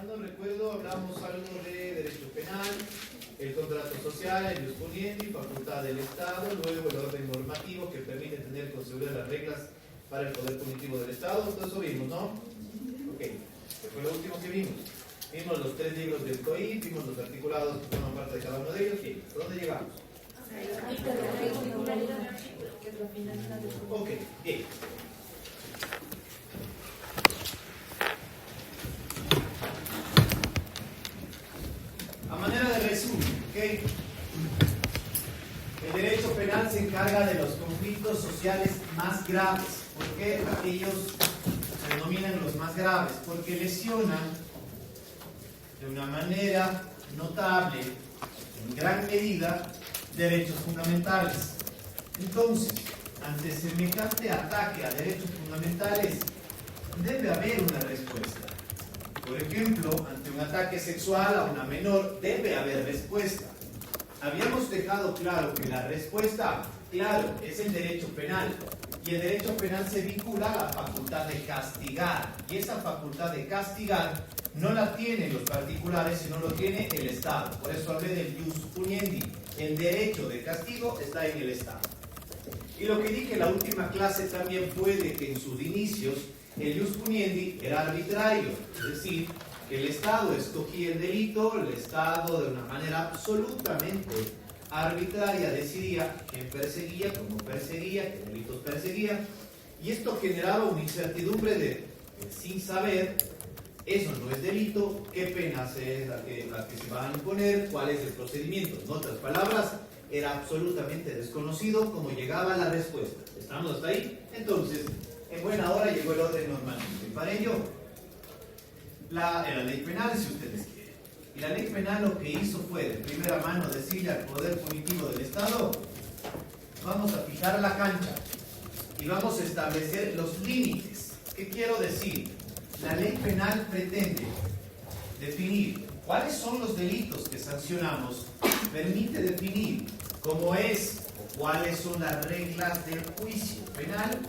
no recuerdo, hablamos algo de derecho penal, el contrato social, el ius puniendi, facultad del Estado, luego el orden normativo que permite tener con seguridad las reglas para el poder punitivo del Estado. Todo eso vimos, ¿no? Ok, ¿qué fue lo último que vimos? Vimos los 3 libros del COI, vimos los articulados que forman parte de cada uno de ellos. ¿Y dónde llegamos? Ok, bien. A manera de resumen, ¿ok? El derecho penal se encarga de los conflictos sociales más graves. ¿Por qué? Aquellos se denominan los más graves, porque lesionan de una manera notable, en gran medida, derechos fundamentales. Entonces, ante semejante ataque a derechos fundamentales, debe haber una respuesta. Por ejemplo, ante un ataque sexual a una menor, debe haber respuesta. Habíamos dejado claro que la respuesta, claro, es el derecho penal. Y el derecho penal se vincula a la facultad de castigar. Y esa facultad de castigar no la tienen los particulares, sino lo tiene el Estado. Por eso hablé del ius puniendi. El derecho de castigo está en el Estado. Y lo que dije en la última clase también fue de que en sus inicios el ius puniendi era arbitrario, es decir, que el Estado escogía el delito, el Estado de una manera absolutamente arbitraria decidía quién perseguía, cómo perseguía, qué delitos perseguía, y esto generaba una incertidumbre de sin saber, eso no es delito, qué penas es la que se va a imponer, cuál es el procedimiento. En otras palabras, era absolutamente desconocido cómo llegaba la respuesta. ¿Estamos hasta ahí? Entonces, en buena hora llegó el orden normativo. Y para ello, la ley penal, si ustedes quieren. Y la ley penal lo que hizo fue, de primera mano, decirle al poder punitivo del Estado, vamos a fijar la cancha y vamos a establecer los límites. ¿Qué quiero decir? La ley penal pretende definir cuáles son los delitos que sancionamos, permite definir cómo es o cuáles son las reglas del juicio penal,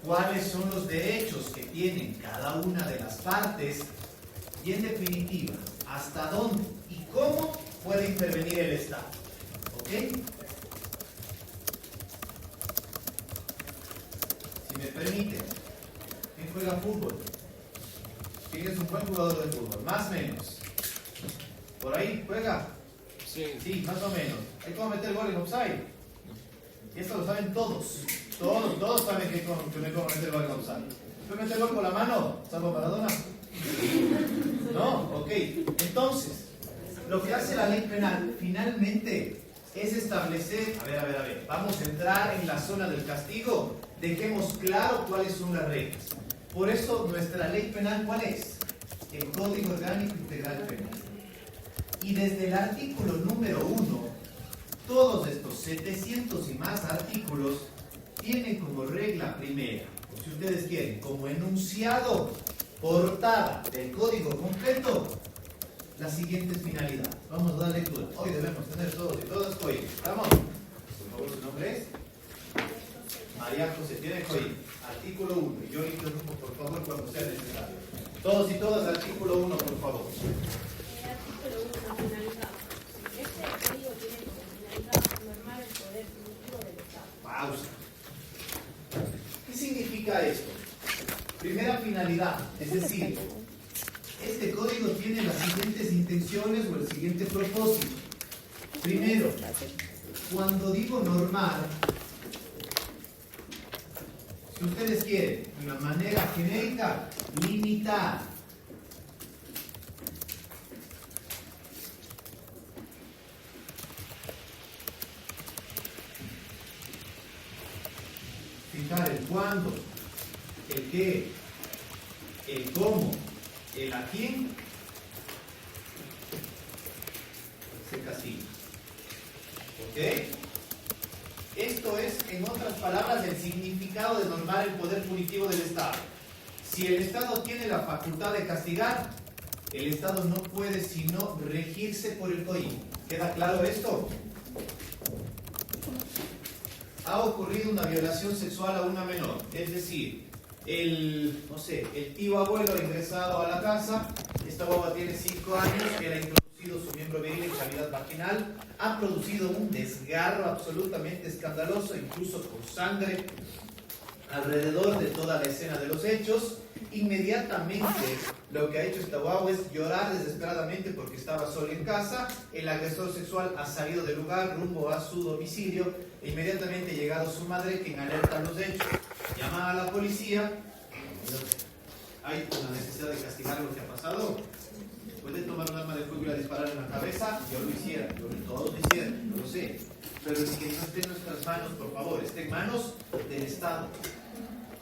cuáles son los derechos que tienen cada una de las partes y, en definitiva, hasta dónde y cómo puede intervenir el Estado. ¿Ok? Si me permiten, ¿quién juega fútbol? ¿Quién es un buen jugador de fútbol? Más o menos. ¿Por ahí juega? Sí, más o menos. ¿Hay cómo meter gol en offside? Y esto lo saben todos. Todos saben que me puedo meter gol en offside. ¿Puedo meter gol con la mano? ¿Salvo Maradona? No, ok. Entonces, lo que hace la ley penal finalmente es establecer, a ver, vamos a entrar en la zona del castigo, dejemos claro cuáles son las reglas. Por eso nuestra ley penal, ¿cuál es? El Código Orgánico Integral Penal. Y desde el artículo número 1, todos estos 700 y más artículos tienen como regla primera, o si ustedes quieren, como enunciado, portada del código completo, las siguientes finalidades. Vamos a dar lectura. Hoy debemos tener todos y todas COI. ¿Estamos? Por favor, su nombre es María José. Tiene COI. Artículo 1. Y yo interrumpo, por favor, cuando sea necesario. Todos y todas, artículo 1, por favor. Artículo 1, finalidad. Este código tiene como finalidad normar el poder punitivo del Estado. Pausa. ¿Qué significa esto? Primera finalidad, es decir, este código tiene las siguientes intenciones o el siguiente propósito. Primero, cuando digo normar, si ustedes quieren, de una manera genérica, limitar. Fijar el cuándo, el qué, el cómo, el a quién se castiga. ¿Ok? Esto es, en otras palabras, el significado de normar el poder punitivo del Estado. Si el Estado tiene la facultad de castigar, el Estado no puede sino regirse por el código. ¿Queda claro esto? Ha ocurrido una violación sexual a una menor, es decir, no sé, el tío abuelo ha ingresado a la casa, esta guagua tiene 5 años, él ha introducido su miembro viril en cavidad vaginal, ha producido un desgarro absolutamente escandaloso, incluso con sangre alrededor de toda la escena de los hechos. Inmediatamente lo que ha hecho esta guagua es llorar desesperadamente porque estaba sola en casa. El agresor sexual ha salido del lugar rumbo a su domicilio e inmediatamente ha llegado su madre, quien alerta los hechos, llama a la policía. ¿Hay una necesidad de castigar lo que ha pasado? ¿Puede tomar un arma de fuego y la disparar en la cabeza? Yo lo hiciera, todos lo hicieran, no lo sé. Pero es que no esté en nuestras manos, por favor, esté en manos del Estado.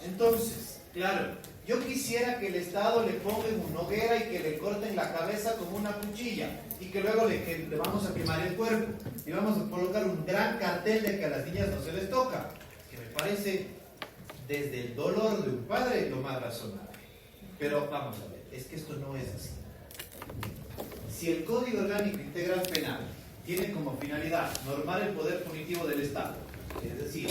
Entonces, claro, yo quisiera que el Estado le ponga en una hoguera y que le corten la cabeza como una cuchilla y que luego le vamos a quemar el cuerpo y vamos a colocar un gran cartel de que a las niñas no se les toca, que me parece, desde el dolor de un padre, lo más razonable. Pero vamos a ver, es que esto no es así. Si el Código Orgánico Integral Penal tiene como finalidad normar el poder punitivo del Estado, es decir,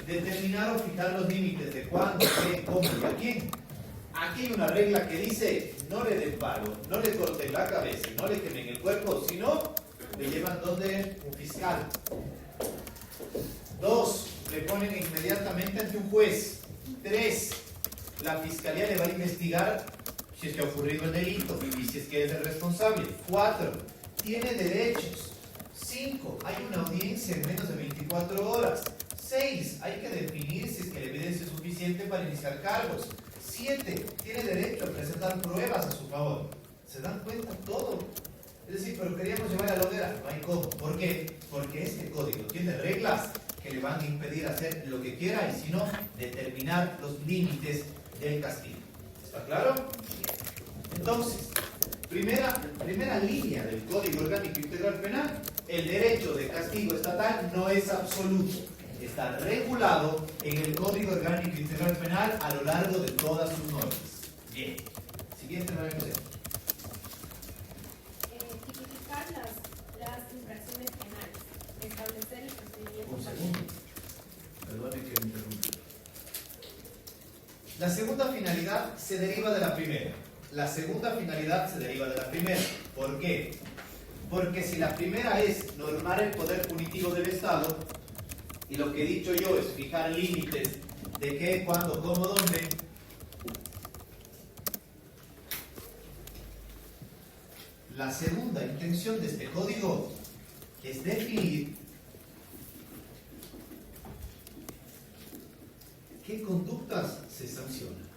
determinar o fijar los límites de cuándo, qué, cómo y a quién, aquí hay una regla que dice: no le den palo, no le corten la cabeza, no le quemen el cuerpo, sino le llevan donde un fiscal. 2, le ponen inmediatamente ante un juez. 3, la fiscalía le va a investigar si es que ha ocurrido el delito y si es que es el responsable. 4, tiene derechos. 5, hay una audiencia en menos de 24 horas. 6, hay que definir si es que la evidencia es suficiente para iniciar cargos. 7, tiene derecho a presentar pruebas a su favor. ¿Se dan cuenta? Todo. Es decir, pero queríamos llevar a la hoguera. No hay cómo. ¿Por qué? Porque este código tiene reglas que le van a impedir hacer lo que quiera y si no, determinar los límites del castigo. ¿Está claro? Entonces, primera línea del Código Orgánico Integral Penal: el derecho de castigo estatal no es absoluto. Está regulado en el Código Orgánico Integral Penal a lo largo de todas sus normas. Bien. Siguiente, María José. Tipificar las infracciones penales. Establecer el procedimiento. Un segundo. Perdone que me interrumpa. La segunda finalidad se deriva de la primera. ¿Por qué? Porque si la primera es normar el poder punitivo del Estado, y lo que he dicho yo es fijar límites de qué, cuándo, cómo, dónde, la segunda intención de este código es definir qué conductas se sancionan.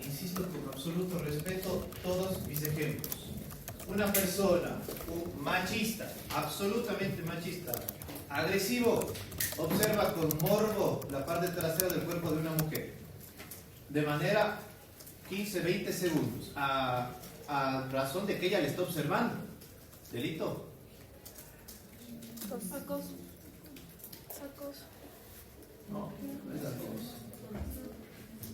Insisto con absoluto respeto todos mis ejemplos. Una persona, un machista, absolutamente machista, agresivo, observa con morbo la parte trasera del cuerpo de una mujer de manera 15-20 segundos a razón de que ella le está observando. ¿Delito? Acoso. No, no es acoso.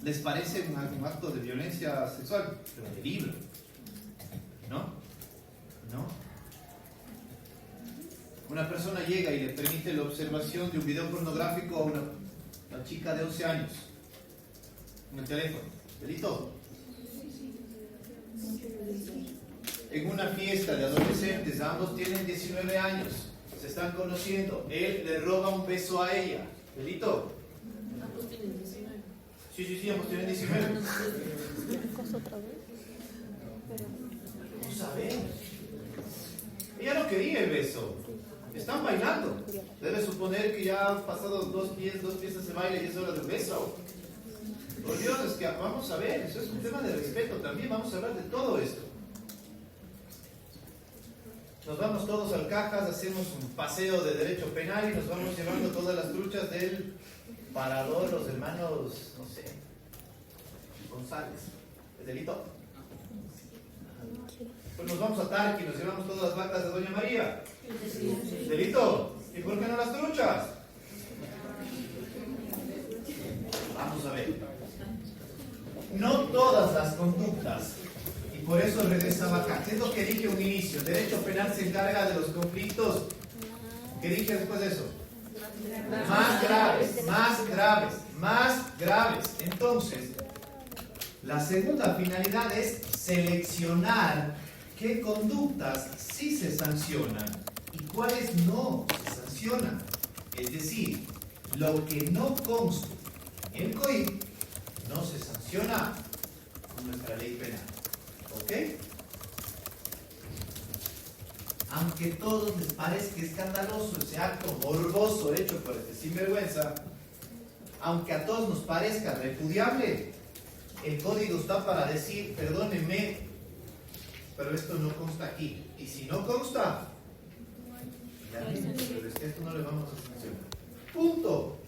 ¿Les parece un acto de violencia sexual? Pero de libro. ¿No? ¿No? Una persona llega y le permite la observación de un video pornográfico a una chica de 11 años en el teléfono. ¿Delito? En una fiesta de adolescentes, ambos tienen 19 años, se están conociendo, él le roba un beso a ella. ¿Delito? Ambos tienen 19. Sí, ambos tienen 19. No sabemos. Ella no quería el beso. Están bailando. Debe suponer que ya han pasado dos piezas de baile y es hora del beso. Por Dios, es que vamos a ver, eso es un tema de respeto también, vamos a hablar de todo esto. Nos vamos todos al Cajas, hacemos un paseo de derecho penal y nos vamos llevando todas las truchas del parador, los hermanos, no sé, González. ¿Es delito? Pues nos vamos a Tarqui y nos llevamos todas las vacas de Doña María. ¿Delito? ¿Y por qué no las truchas? Vamos a ver. No todas las conductas, y por eso regresaba acá. ¿Qué es lo que dije a un inicio? El derecho penal se encarga de los conflictos. ¿Qué dije después de eso? Más graves, más graves, más graves. Entonces, la segunda finalidad es seleccionar qué conductas sí se sancionan y cuáles no se sancionan. Es decir, lo que no consta en el COIP no se sanciona con nuestra ley penal. ¿Ok? Aunque a todos les parezca escandaloso ese acto morboso hecho por este sinvergüenza, aunque a todos nos parezca repudiable, el código está para decir, perdónenme, pero esto no consta aquí. Y si no consta, pero es que esto no le vamos a sancionar. Punto.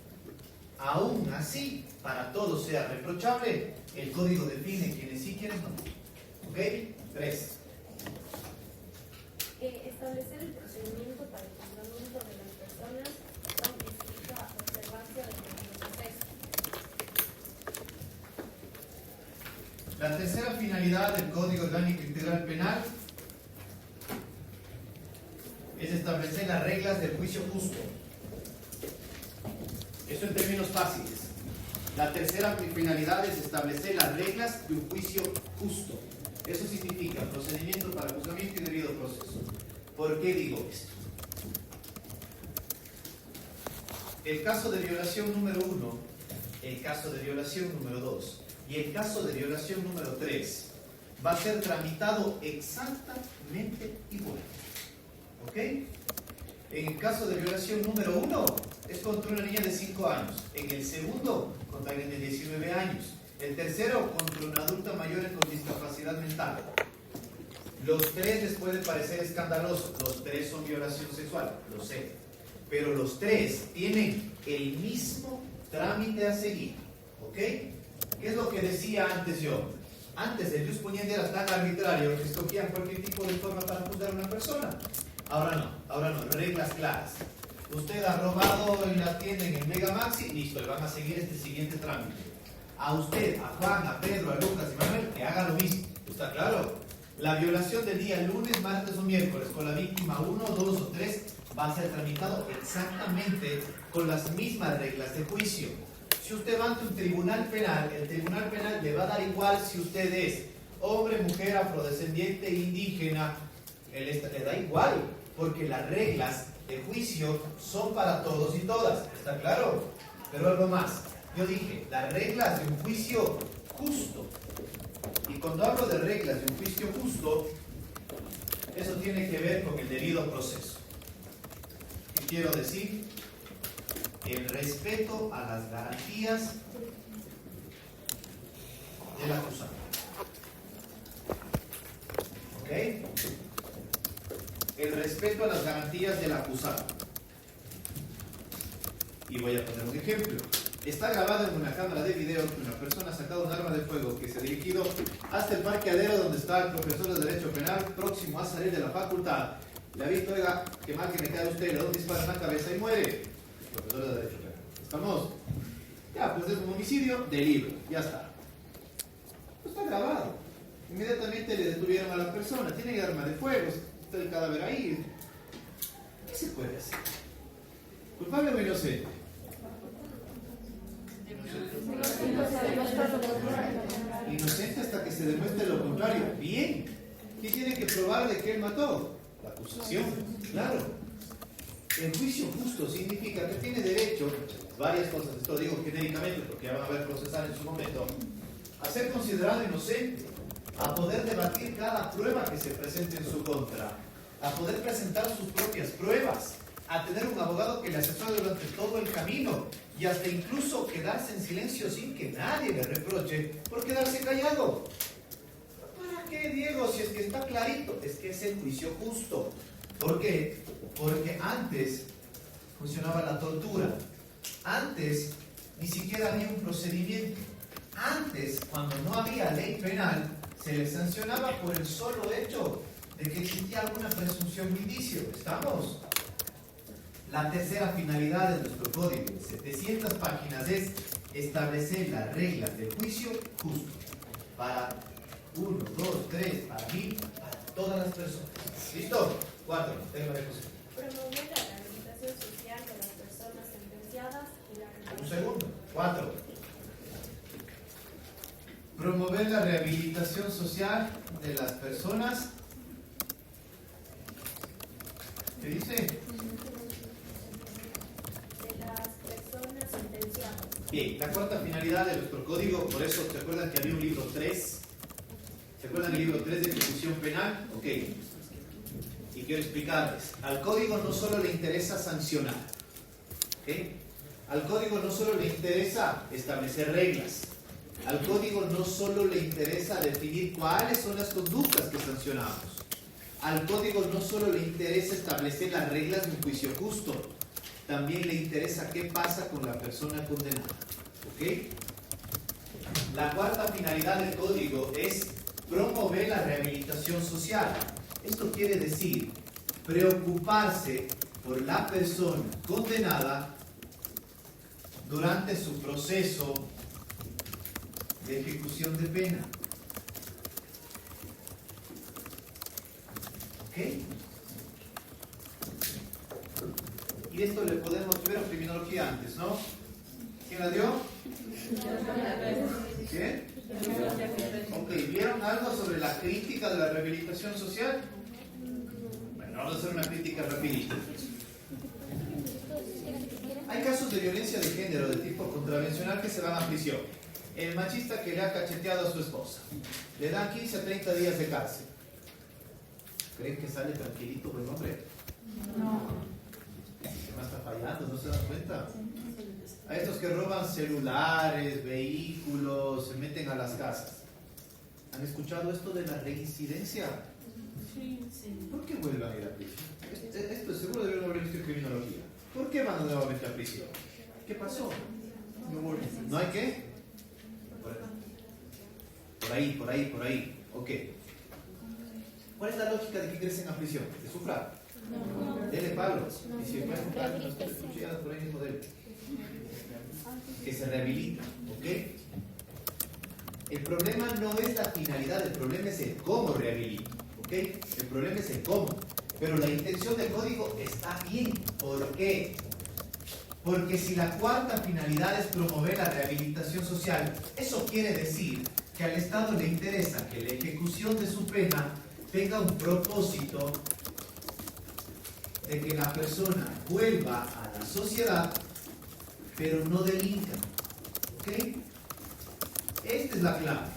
Aún así, para todos sea reprochable, el código define quiénes sí y quiénes no. ¿Ok? 3. Establecer el procedimiento para el juzgamiento de las personas con estricta observancia del debido proceso. La tercera finalidad del Código Orgánico Integral Penal es establecer las reglas del juicio justo. Eso en términos fáciles. La tercera finalidad es establecer las reglas de un juicio justo. Eso significa procedimiento para juzgamiento y debido proceso. ¿Por qué digo esto? El caso de violación número 1, el caso de violación número 2 y el caso de violación número 3 va a ser tramitado exactamente igual. ¿Ok? En el caso de violación número 1 es contra una niña de 5 años. En el segundo, contra alguien de 19 años. El tercero, contra una adulta mayor con discapacidad mental. Los tres les puede parecer escandaloso. Los tres son violación sexual, lo sé. Pero los tres tienen el mismo trámite a seguir. ¿Ok? ¿Qué es lo que decía antes yo? Antes el jus puniendi era tan arbitrario que escogían cualquier tipo de forma para juzgar a una persona. Ahora no, reglas claras. Usted ha robado en la tienda en el Mega Maxi, listo, le van a seguir este siguiente trámite. A usted, a Juan, a Pedro, a Lucas y Manuel, que haga lo mismo. ¿Está claro? La violación del día lunes, martes o miércoles con la víctima 1, 2 o 3 va a ser tramitado exactamente con las mismas reglas de juicio. Si usted va ante un tribunal penal, el tribunal penal le va a dar igual si usted es hombre, mujer, afrodescendiente, indígena, le da igual, porque las reglas de juicio son para todos y todas, ¿está claro? Pero algo más, yo dije, las reglas de un juicio justo. Y cuando hablo de reglas de un juicio justo, eso tiene que ver con el debido proceso. Y quiero decir, el respeto a las garantías del acusado. ¿Ok? El respeto a las garantías del acusado. Y voy a poner un ejemplo. Está grabado en una cámara de video que una persona ha sacado un arma de fuego que se ha dirigido hasta el parqueadero donde está el profesor de Derecho Penal próximo a salir de la facultad. Le ha visto, oiga, qué mal que me cae usted, le da un disparo en la cabeza y muere. El profesor de Derecho Penal. ¿Estamos? Ya, pues es un homicidio de libro. Ya está. Pues está grabado. Inmediatamente le detuvieron a la persona. Tiene arma de fuego. Está el cadáver ahí. ¿Qué se puede hacer? ¿Culpable o inocente? Inocente hasta que se demuestre lo contrario. Bien. ¿Qué tiene que probar de que él mató? La acusación. Claro. El juicio justo significa que tiene derecho, varias cosas, esto digo genéricamente porque ya van a ver procesar en su momento, a ser considerado inocente, a poder debatir cada prueba que se presente en su contra, a poder presentar sus propias pruebas, a tener un abogado que le asesore durante todo el camino y hasta incluso quedarse en silencio sin que nadie le reproche por quedarse callado. ¿Para qué, Diego? Si es que está clarito, es que es el juicio justo. ¿Por qué? Porque antes funcionaba la tortura. Antes ni siquiera había un procedimiento. Antes, cuando no había ley penal, se le sancionaba por el solo hecho de que existía alguna presunción de indicio. ¿Estamos? La tercera finalidad de nuestro código, 700 páginas, es establecer las reglas del juicio justo para 1, 2, 3, para 1000, para todas las personas. ¿Listo? 4. Tema de José. Promover la rehabilitación social de las personas desarrolladas y la Un segundo. 4. Promover la rehabilitación social de las personas. ¿Qué dice? de las personas sentenciadas. Bien, la cuarta finalidad de nuestro código, por eso, ¿se acuerdan que había un libro 3? ¿Se acuerdan del libro 3 de ejecución penal? Ok. Y quiero explicarles. Al código no solo le interesa sancionar. ¿Ok? Al código no solo le interesa establecer reglas. Al código no solo le interesa definir cuáles son las conductas que sancionamos. Al código no solo le interesa establecer las reglas de un juicio justo. También le interesa qué pasa con la persona condenada. ¿Ok? La cuarta finalidad del código es promover la rehabilitación social. Esto quiere decir preocuparse por la persona condenada durante su proceso de ejecución de pena. ¿Ok? Y esto le podemos ver en criminología antes, ¿no? ¿Quién la dio? ¿Quién? Ok, ¿vieron algo sobre la crítica de la rehabilitación social? Bueno, vamos a hacer una crítica rapidita. Hay casos de violencia de género de tipo contravencional que se van a prisión. El machista que le ha cacheteado a su esposa le dan 15 a 30 días de cárcel. ¿Creen que sale tranquilito buen hombre? No. ¿Qué más está fallando? ¿No se dan cuenta? A estos que roban celulares, vehículos, se meten a las casas. ¿Han escuchado esto de la reincidencia? Sí, sí. ¿Por qué vuelven a ir a prisión? Esto seguro deben haber visto en criminología. ¿Por qué van nuevamente a prisión? ¿Qué pasó? ¿No hay qué? Por ahí. Ok. ¿Cuál es la lógica de que ingresen a prisión? ¿De sufra? No. Dele palos. Y si pueden comprar unas cuchillas por ahí mismo de él. Que se rehabilita. ¿Ok? El problema no es la finalidad, el problema es el cómo rehabilita. ¿Ok? El problema es el cómo. Pero la intención del código está bien. ¿Por qué? Porque si la cuarta finalidad es promover la rehabilitación social, eso quiere decir que al Estado le interesa que la ejecución de su pena tenga un propósito de que la persona vuelva a la sociedad, pero no delinca. ¿Ok? Esta es la clave.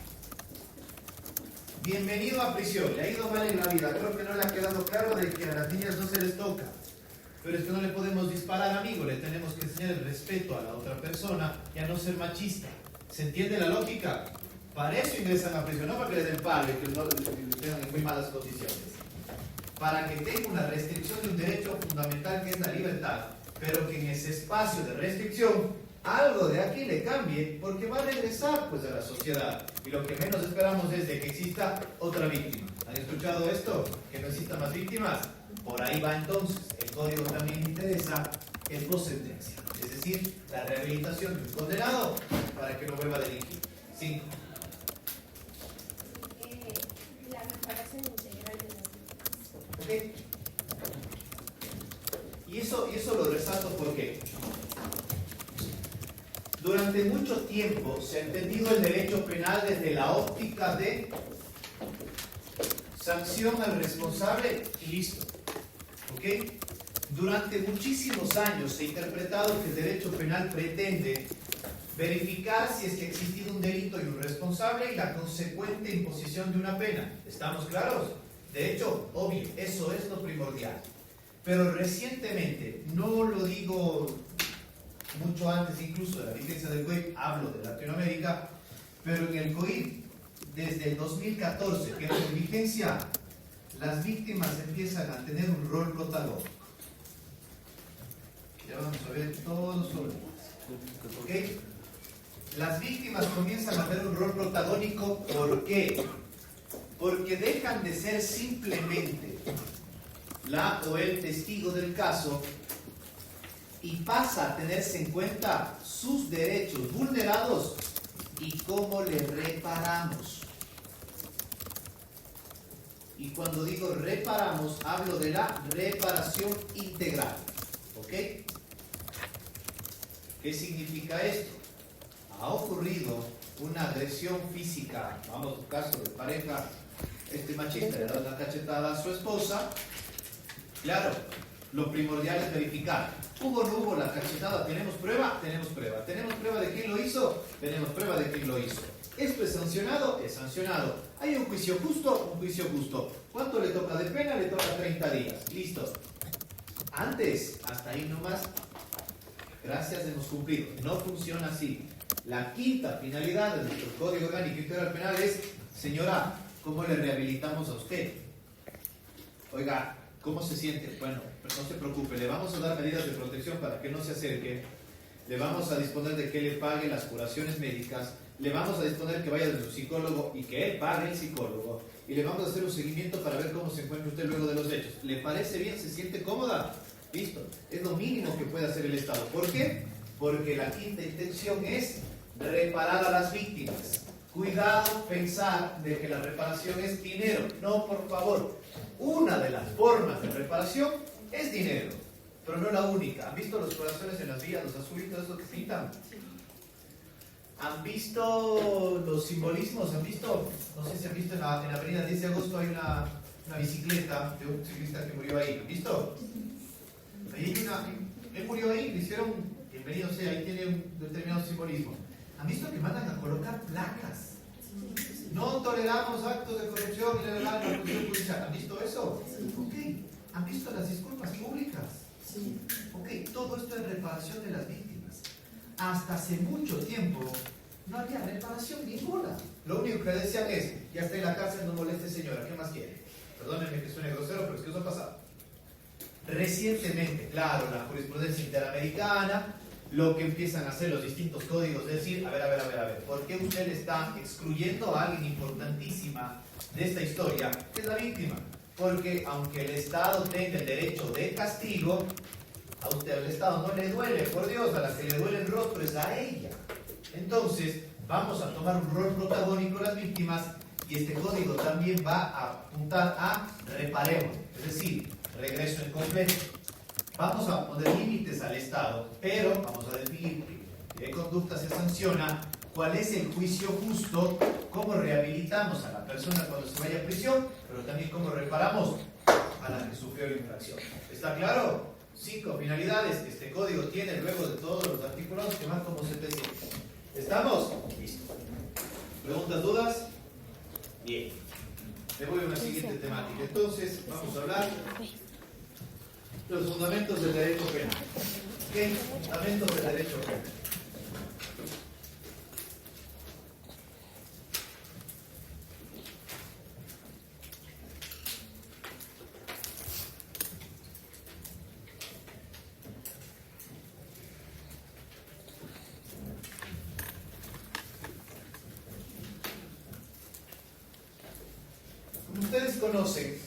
Bienvenido a prisión, le ha ido mal en la vida. Creo que no le ha quedado claro de que a las niñas no se les toca. Pero es que no le podemos disparar, amigo. Le tenemos que enseñar el respeto a la otra persona y a no ser machista. ¿Se entiende la lógica? Para eso ingresan a prisión, no para que les den palo y que no tengan en muy malas condiciones. Para que tenga una restricción de un derecho fundamental que es la libertad, pero que en ese espacio de restricción algo de aquí le cambie, porque va a regresar pues a la sociedad. Y lo que menos esperamos es de que exista otra víctima. ¿Han escuchado esto? ¿Que no exista más víctimas? Por ahí va entonces. El código también interesa el post-sentencia, es decir, la rehabilitación de un condenado para que no vuelva a delinquir. 5. La reparación integral de las víctimas. ¿Ok? Y eso lo resalto porque durante mucho tiempo se ha entendido el derecho penal desde la óptica de sanción al responsable y listo. ¿Ok? Durante muchísimos años se ha interpretado que el derecho penal pretende verificar si es que ha existido un delito y un responsable y la consecuente imposición de una pena. ¿Estamos claros? De hecho, obvio, eso es lo primordial. Pero recientemente, no lo digo mucho antes incluso de la vigencia del COIP, hablo de Latinoamérica, pero en el COIP, desde el 2014, que en vigencia, las víctimas empiezan a tener un rol protagónico. Ya vamos a ver todo sobre eso. ¿Ok? Las víctimas comienzan a tener un rol protagónico. ¿Por qué? Porque dejan de ser simplemente la o el testigo del caso y pasa a tenerse en cuenta sus derechos vulnerados y cómo les reparamos. Y cuando digo reparamos, hablo de la reparación integral. ¿Ok? ¿Qué significa esto? Ha ocurrido una agresión física, vamos, caso de pareja, este machista le da una cachetada a su esposa. Claro, lo primordial es verificar. ¿Hubo o no hubo la cachetada? ¿Tenemos prueba? Tenemos prueba. ¿Tenemos prueba de quién lo hizo? Tenemos prueba de quién lo hizo. ¿Esto es sancionado? Es sancionado. ¿Hay un juicio justo? Un juicio justo. ¿Cuánto le toca de pena? Le toca 30 días. Listo. Antes, hasta ahí nomás, gracias, hemos cumplido. No funciona así. La quinta finalidad de nuestro Código Orgánico Integral Penal es, señora, ¿cómo le rehabilitamos a usted? Oiga, ¿cómo se siente? Bueno, pues no se preocupe, le vamos a dar medidas de protección para que no se acerque, le vamos a disponer de que le pague las curaciones médicas, le vamos a disponer que vaya de un psicólogo y que él pague el psicólogo, y le vamos a hacer un seguimiento para ver cómo se encuentra usted luego de los hechos. ¿Le parece bien? ¿Se siente cómoda? Listo. Es lo mínimo que puede hacer el Estado. ¿Por qué? Porque la quinta intención es reparar a las víctimas. Cuidado pensar de que la reparación es dinero. No, por favor. Una de las formas de reparación es dinero, pero no la única. ¿Han visto los corazones en las vías, los azulitos, esos que pintan? ¿Han visto los simbolismos? ¿Han visto? No sé si han visto en la avenida 10 de agosto hay una bicicleta de un ciclista que murió ahí. ¿Han visto? Ahí hay él murió ahí, le hicieron, bienvenido sea, ahí tiene un determinado simbolismo. ¿Han visto que mandan a colocar placas? No toleramos actos de corrupción y la corrupción judicial. ¿Han visto eso? Ok. ¿Han visto las disculpas públicas? Ok, todo esto es reparación de las víctimas. Hasta hace mucho tiempo no había reparación ninguna. Lo único que le decían es, ya está en la cárcel, no moleste señora, ¿qué más quiere? Perdónenme que suene grosero, pero es que eso ha pasado. Recientemente, claro, la jurisprudencia interamericana, lo que empiezan a hacer los distintos códigos, es decir, a ver, ¿por qué usted le está excluyendo a alguien importantísima de esta historia, que es la víctima? Porque aunque el Estado tenga el derecho de castigo, a usted, al Estado no le duele, por Dios, a la que le duele el rostro es a ella. Entonces, vamos a tomar un rol protagónico las víctimas y este código también va a apuntar a reparemos, es decir, regreso en completo. Vamos a poner límites al Estado, pero vamos a definir qué conducta se sanciona, cuál es el juicio justo, cómo rehabilitamos a la persona cuando se vaya a prisión, pero también cómo reparamos a la que sufrió la infracción. ¿Está claro? 5 finalidades que este código tiene luego de todos los articulados que van como 700. ¿Estamos? Listo. ¿Preguntas, dudas? Bien. Me voy a una siguiente temática. Entonces, vamos a hablar de los fundamentos del derecho penal. ¿Qué fundamentos del derecho penal? Como ustedes conocen,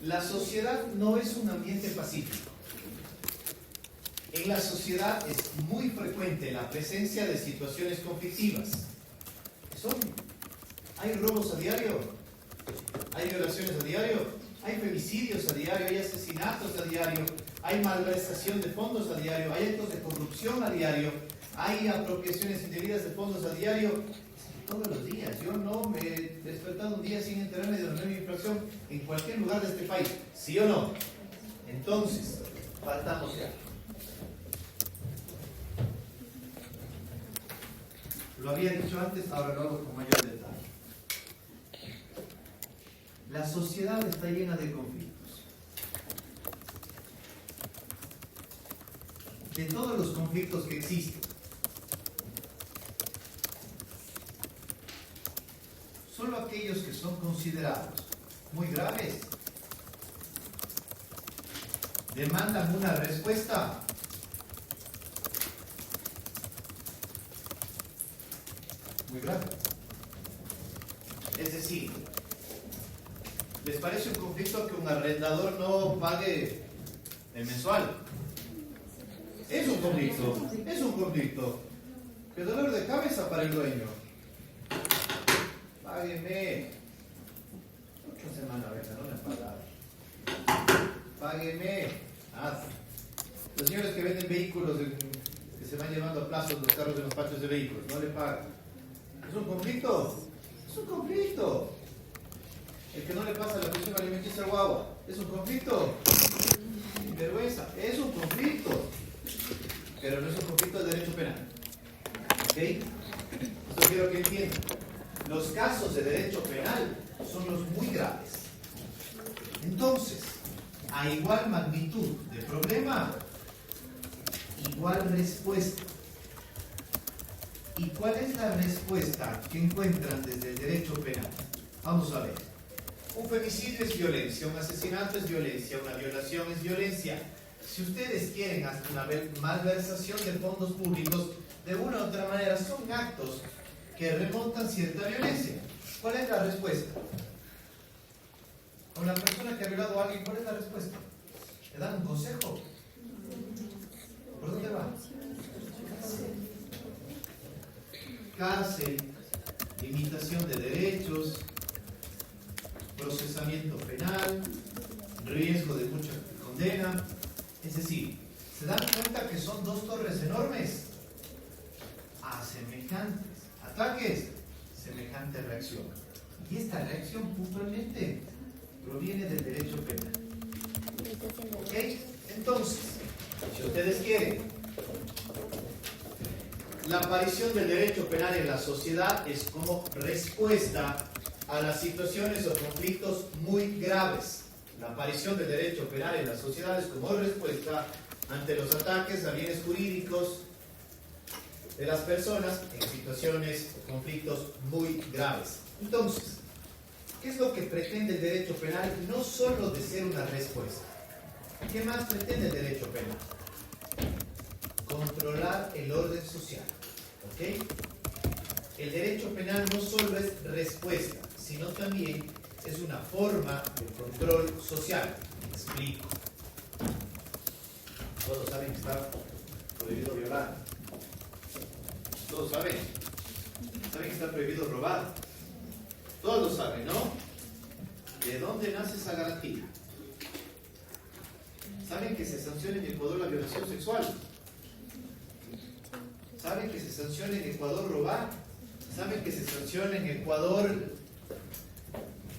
la sociedad no es un ambiente pacífico. En la sociedad es muy frecuente la presencia de situaciones conflictivas. Hay robos a diario, hay violaciones a diario, hay femicidios a diario, hay asesinatos a diario, hay malversación de fondos a diario, hay actos de corrupción a diario, hay apropiaciones indebidas de fondos a diario. Todos los días. Yo no me he despertado un día sin enterarme de una nueva infracción en cualquier lugar de este país. ¿Sí o no? Entonces, partamos ya. Lo había dicho antes, ahora lo hago con mayor detalle. La sociedad está llena de conflictos. De todos los conflictos que existen, solo aquellos que son considerados muy graves demandan una respuesta muy grave. Es decir, ¿les parece un conflicto que un arrendador no pague el mensual? Es un conflicto. ¿Qué dolor de cabeza para el dueño? Págueme. 8 semanas, venga, no me pagaron. Págueme. Los señores que venden vehículos que se van llevando a plazos los carros en los patios de vehículos, no le pagan. ¿Es un conflicto? Es un conflicto. El que no le pasa la pensión alimenticia al guagua, ¿es un conflicto? Sin vergüenza, es un conflicto. Pero no es un conflicto de derecho penal. ¿Ok? Esto quiero que entiendan. Los casos de derecho penal son los muy graves. Entonces, a igual magnitud de problema, igual respuesta. ¿Y cuál es la respuesta que encuentran desde el derecho penal? Vamos a ver. Un femicidio es violencia, un asesinato es violencia, una violación es violencia. Si ustedes quieren hacer una malversación de fondos públicos, de una u otra manera son actos que remontan cierta violencia. ¿Cuál es la respuesta? Con la persona que ha violado a alguien, ¿cuál es la respuesta? ¿Le dan un consejo? ¿Por dónde va? Cárcel, limitación de derechos, procesamiento penal, riesgo de mucha condena. Es decir, ¿se dan cuenta que son dos torres enormes? A semejantes ataques, semejante reacción. Y esta reacción puntualmente proviene del derecho penal. ¿Ok? Entonces, si ustedes quieren, la aparición del derecho penal en la sociedad es como respuesta a las situaciones o conflictos muy graves. La aparición del derecho penal en la sociedad es como respuesta ante los ataques a bienes jurídicos de las personas en situaciones o conflictos muy graves. Entonces, ¿qué es lo que pretende el derecho penal? No solo de ser una respuesta. ¿Qué más pretende el derecho penal? Controlar el orden social. ¿Ok? El derecho penal no solo es respuesta, sino también es una forma de control social. Me explico. Todos saben que está prohibido violar. Todos saben. Saben que está prohibido robar. Todos lo saben, ¿no? ¿De dónde nace esa garantía? ¿Saben que se sanciona en Ecuador la violación sexual? ¿Saben que se sanciona en Ecuador robar? ¿Saben que se sanciona en Ecuador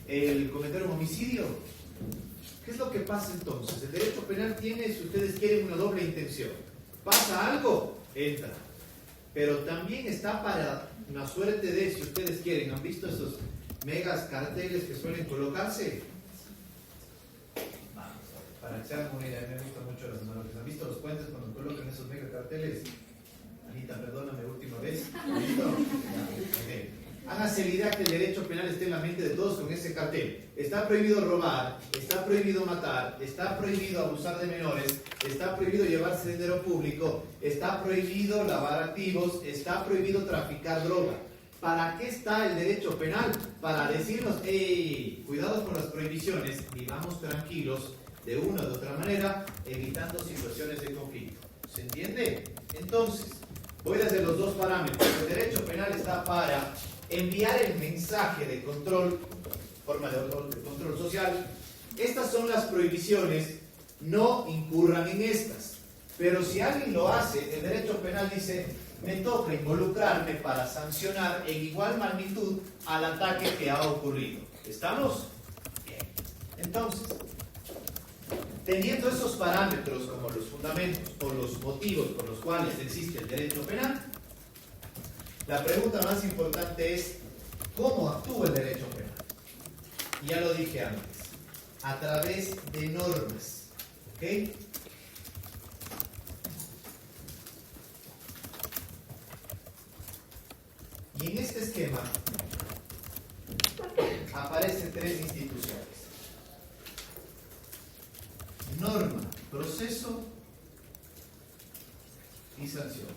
el cometer un homicidio? ¿Qué es lo que pasa entonces? El derecho penal tiene, si ustedes quieren, una doble intención. ¿Pasa algo? Entra. Pero también está para una suerte de, si ustedes quieren, ¿han visto esos megas carteles que suelen colocarse? Para que se hagan una idea, me gusta mucho las analogías. ¿Han visto los puentes cuando colocan esos mega carteles? Anita, perdóname, última vez. ¿Listo? Okay. Háganse la idea que el derecho penal esté en la mente de todos con ese cartel. Está prohibido robar, está prohibido matar, está prohibido abusar de menores, está prohibido llevarse dinero público, está prohibido lavar activos, está prohibido traficar droga. ¿Para qué está el derecho penal? Para decirnos, hey, cuidado con las prohibiciones, vivamos tranquilos, de una u otra manera, evitando situaciones de conflicto. ¿Se entiende? Entonces, voy desde los dos parámetros. El derecho penal está para enviar el mensaje de control, forma de control social. Estas son las prohibiciones, no incurran en estas. Pero si alguien lo hace, el derecho penal dice, me toca involucrarme para sancionar en igual magnitud al ataque que ha ocurrido. ¿Estamos? Bien. Entonces, teniendo esos parámetros como los fundamentos o los motivos por los cuales existe el derecho penal, la pregunta más importante es, ¿cómo actúa el derecho penal? Ya lo dije antes, a través de normas, ¿ok? Y en este esquema aparecen tres instituciones: norma, proceso y sanción.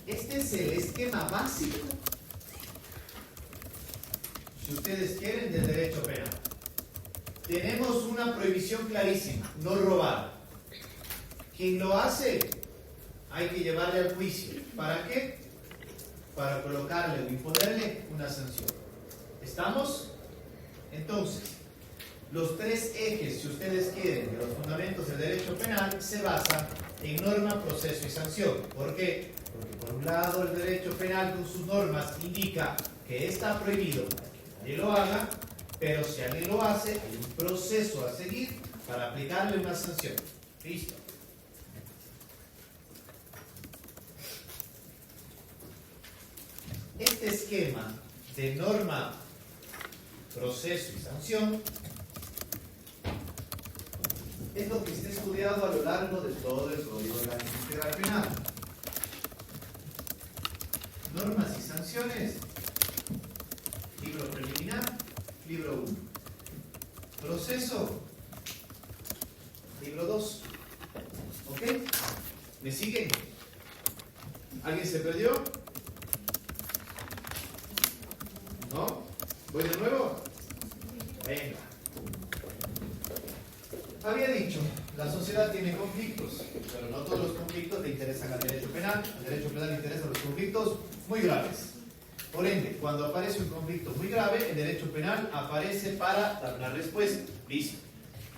Este es el esquema básico, si ustedes quieren, del derecho penal. Tenemos una prohibición clarísima: no robar. Quien lo hace, hay que llevarle al juicio. ¿Para qué? Para colocarle o imponerle una sanción. ¿Estamos? Entonces, Los tres ejes, si ustedes quieren, de los fundamentos del derecho penal se basan en norma, proceso y sanción. ¿Por qué? Porque por un lado el derecho penal con sus normas indica que está prohibido para que nadie lo haga, pero si alguien lo hace, hay un proceso a seguir para aplicarle una sanción. Listo. Este esquema de norma, proceso y sanción es lo que está estudiado a lo largo de todo el Código Orgánico Integral Penal. Normas y sanciones, libro preliminar, libro 1. Proceso, libro 2. ¿Ok? ¿Me siguen? ¿Alguien se perdió? ¿No? ¿Voy de nuevo? Venga. Había dicho, la sociedad tiene conflictos, pero no todos los conflictos le interesan al derecho penal. Al derecho penal le interesan los conflictos muy graves. Por ende, cuando aparece un conflicto muy grave, el derecho penal aparece para dar una respuesta. Listo.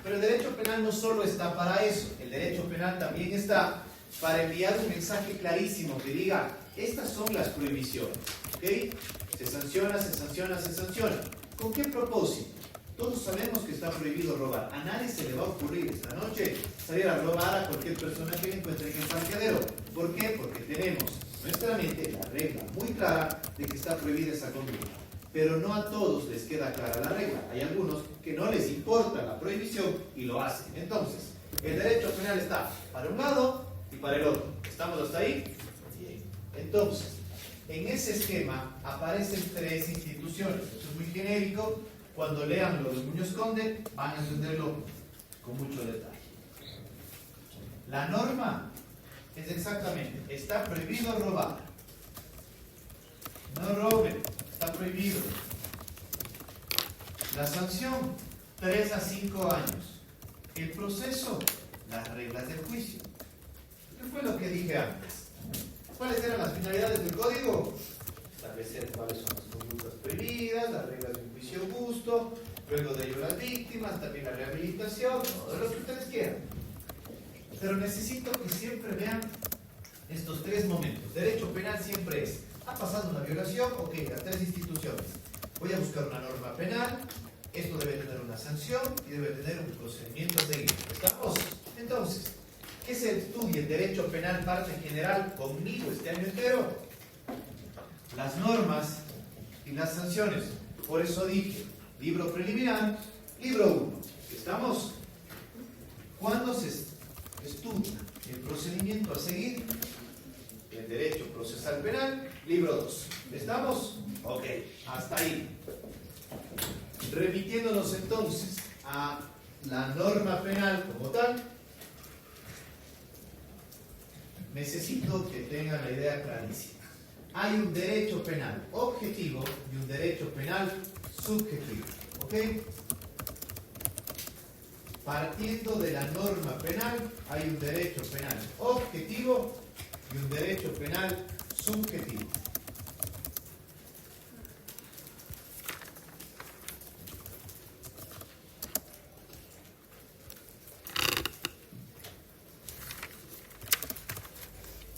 Pero el derecho penal no solo está para eso, el derecho penal también está para enviar un mensaje clarísimo que diga, estas son las prohibiciones. ¿Ok? Se sanciona, se sanciona, se sanciona. ¿Con qué propósito? Todos sabemos que está prohibido robar. A nadie se le va a ocurrir esta noche salir a robar a cualquier persona que le encuentre en el parqueadero. ¿Por qué? Porque tenemos en nuestra mente la regla muy clara de que está prohibida esa conducta. Pero no a todos les queda clara la regla. Hay algunos que no les importa la prohibición y lo hacen. Entonces, el derecho penal está para un lado y para el otro. ¿Estamos hasta ahí? Bien. Entonces, en ese esquema aparecen tres instituciones. Esto es muy genérico. Cuando lean lo de Muñoz Conde, van a entenderlo con mucho detalle. La norma es exactamente, está prohibido robar. No roben, está prohibido. La sanción, 3 a 5 años. El proceso, las reglas del juicio. ¿Qué fue lo que dije antes? ¿Cuáles eran las finalidades del código? Establecer cuáles son las conductas prohibidas, las reglas de un juicio justo, luego de ello las víctimas, también la rehabilitación, todo lo que ustedes quieran. Pero necesito que siempre vean estos tres momentos. Derecho penal siempre es, ha pasado una violación, ok, las tres instituciones. Voy a buscar una norma penal, esto debe tener una sanción y debe tener un procedimiento a seguir. ¿Estamos? Entonces, ¿qué se estudia en derecho penal parte general conmigo este año entero? Las normas y las sanciones. Por eso dije, libro preliminar, libro 1. ¿Estamos? ¿Cuándo se estudia el procedimiento a seguir? El derecho procesal penal, libro 2. ¿Estamos? Ok, hasta ahí. Remitiéndonos entonces a la norma penal como tal, necesito que tengan la idea clarísima. Hay un derecho penal objetivo y un derecho penal subjetivo. ¿Ok? Partiendo de la norma penal, hay un derecho penal objetivo y un derecho penal subjetivo.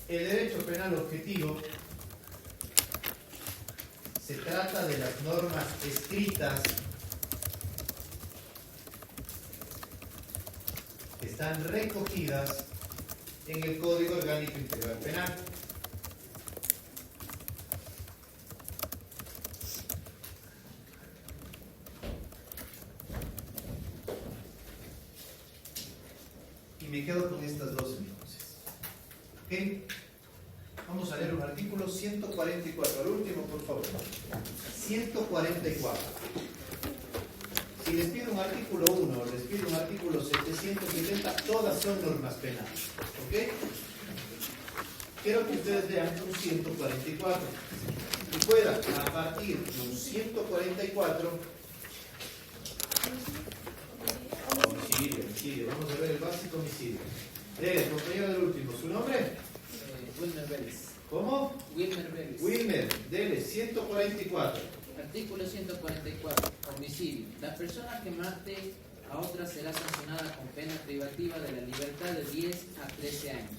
El derecho penal objetivo se trata de las normas escritas que están recogidas en el Código Orgánico Integral Penal. Y me quedo con estas dos entonces. ¿Ok? Vamos a leer un artículo 144, al último, por favor. 144. Si les pido un artículo 1 o les pido un artículo 770, todas son normas penales. ¿Ok? Quiero que ustedes vean un 144. Y puedan, a partir de un 144, homicidio. Vamos a ver el básico homicidio. Compañero del último, ¿su nombre? Wilmer Vélez. ¿Cómo? Wilmer Vélez. Wilmer, dele, 144. Artículo 144. Homicidio. La persona que mate a otra será sancionada con pena privativa de la libertad de 10 a 13 años.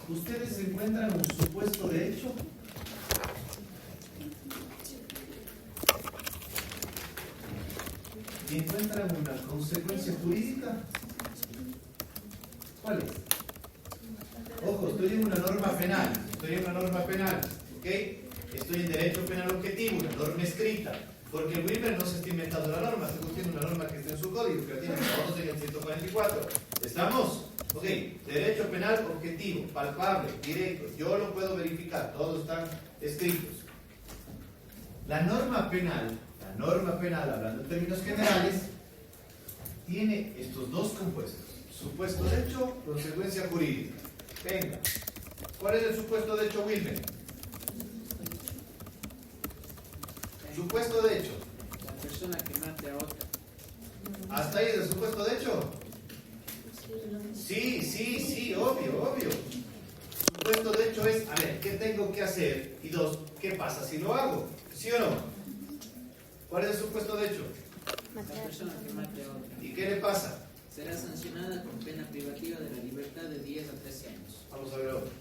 ¿Ustedes encuentran un supuesto de hecho? ¿Y encuentran una consecuencia jurídica? ¿Cuál es? Ojo, estoy en una norma penal, ¿ok? Estoy en derecho penal objetivo, una norma escrita, porque el Wilber no se está inventando la norma, está discutiendo una norma que está en su código, que la tienen todos en el 144. ¿Estamos? Ok, derecho penal objetivo, palpable, directo, yo lo puedo verificar, todos están escritos. La norma penal, hablando en términos generales, tiene estos dos compuestos. Supuesto de hecho, consecuencia jurídica. Venga, ¿cuál es el supuesto de hecho, Wilmer? Supuesto de hecho. La persona que mate a otra. ¿Hasta ahí es el supuesto de hecho? Sí, obvio. Supuesto de hecho es, a ver, ¿qué tengo que hacer? Y dos, ¿qué pasa si lo hago? ¿Sí o no? ¿Cuál es el supuesto de hecho? La persona que mate a otra. ¿Y qué le pasa? Será sancionada con pena privativa de la libertad de 10 a 13 años. Vamos a ver otro.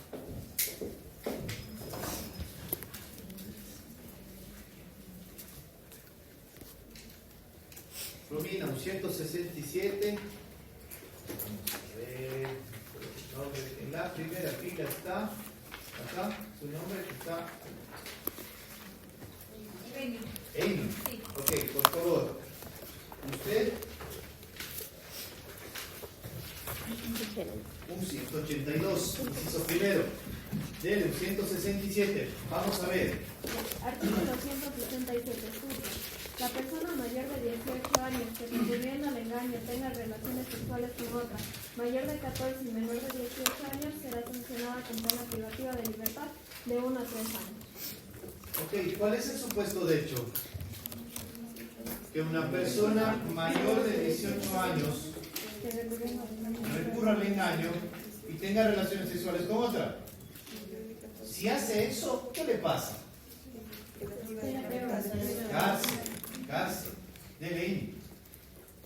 Romina, un 167. Vamos a ver. En la primera fila está. Acá, su nombre está. Amy. Ok, por favor. Usted. Un 182, inciso primero. Dele, un 167. Vamos a ver. Artículo 167. La persona mayor de 18 años que recurriendo al engaño tenga relaciones sexuales con otra mayor de 14 y menor de 18 años será sancionada con pena privativa de libertad de 1 a 3 años. Ok, ¿cuál es el supuesto de hecho? Que una persona mayor de 18 años recurra al engaño y tenga relaciones sexuales con otra. Si hace eso, ¿qué le pasa? Cárcel. Dele.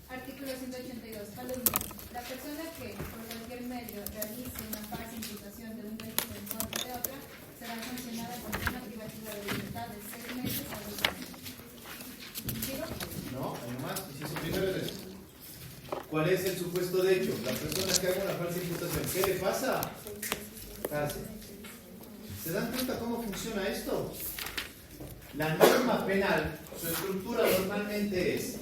Artículo 182. Calumnia. La persona que, por cualquier medio, realice una falsa imputación de un delito en contra de otra, será sancionada con pena privativa de libertad de 6 meses a 2 años. ¿Sigo? No, hay más. Inciso primero es eso. ¿Cuál es el supuesto de hecho? La persona que haga una falsa imputación, ¿qué le pasa? Cárcel. ¿Se dan cuenta cómo funciona esto? La norma penal, su estructura normalmente es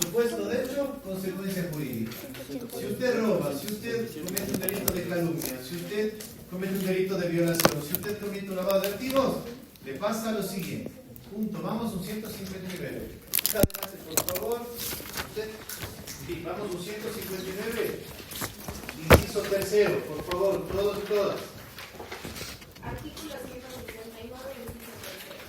supuesto de hecho, consecuencia jurídica. Si usted roba, si usted comete un delito de calumnia, si usted comete un delito de violación, si usted comete un lavado de activos, le pasa lo siguiente. Punto. Vamos un 159. Adelante, por favor. Usted. Sí, vamos un 159. Inciso tercero, por favor, todos y todas. Artículo 159, inciso tercero.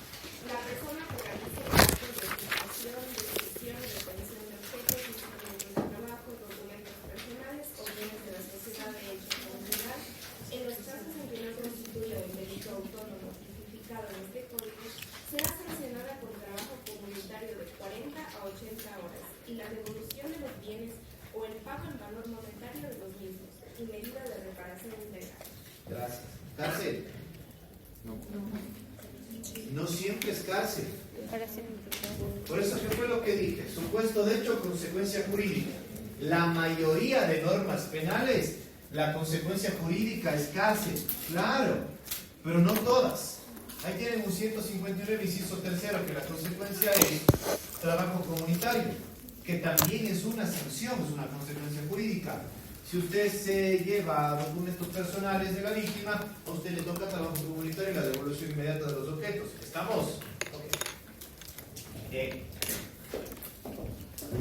La persona que realice actos de ocupación, destrucción, retención de objetos, instrumentos de trabajo, documentos personales o bienes de la sociedad de hecho conjugal, en los casos en que no constituya un delito autónomo tipificado en este código, será sancionada con trabajo comunitario de 40 a 80 horas y la devolución de los bienes o el pago en valor monetario de los mismos y medida de reparación integral. Gracias. Cárcel. No siempre es cárcel. Por eso, ¿qué fue lo que dije? Supuesto de hecho, consecuencia jurídica. La mayoría de normas penales, la consecuencia jurídica es cárcel. Claro, pero no todas. Ahí tienen un 159, inciso tercero, que la consecuencia es trabajo comunitario, que también es una sanción, es una consecuencia jurídica. Si usted se lleva documentos personales de la víctima, a usted le toca trabajo comunitario y la devolución inmediata de los objetos. ¿Estamos? Okay.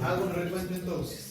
Hago un recuento entonces.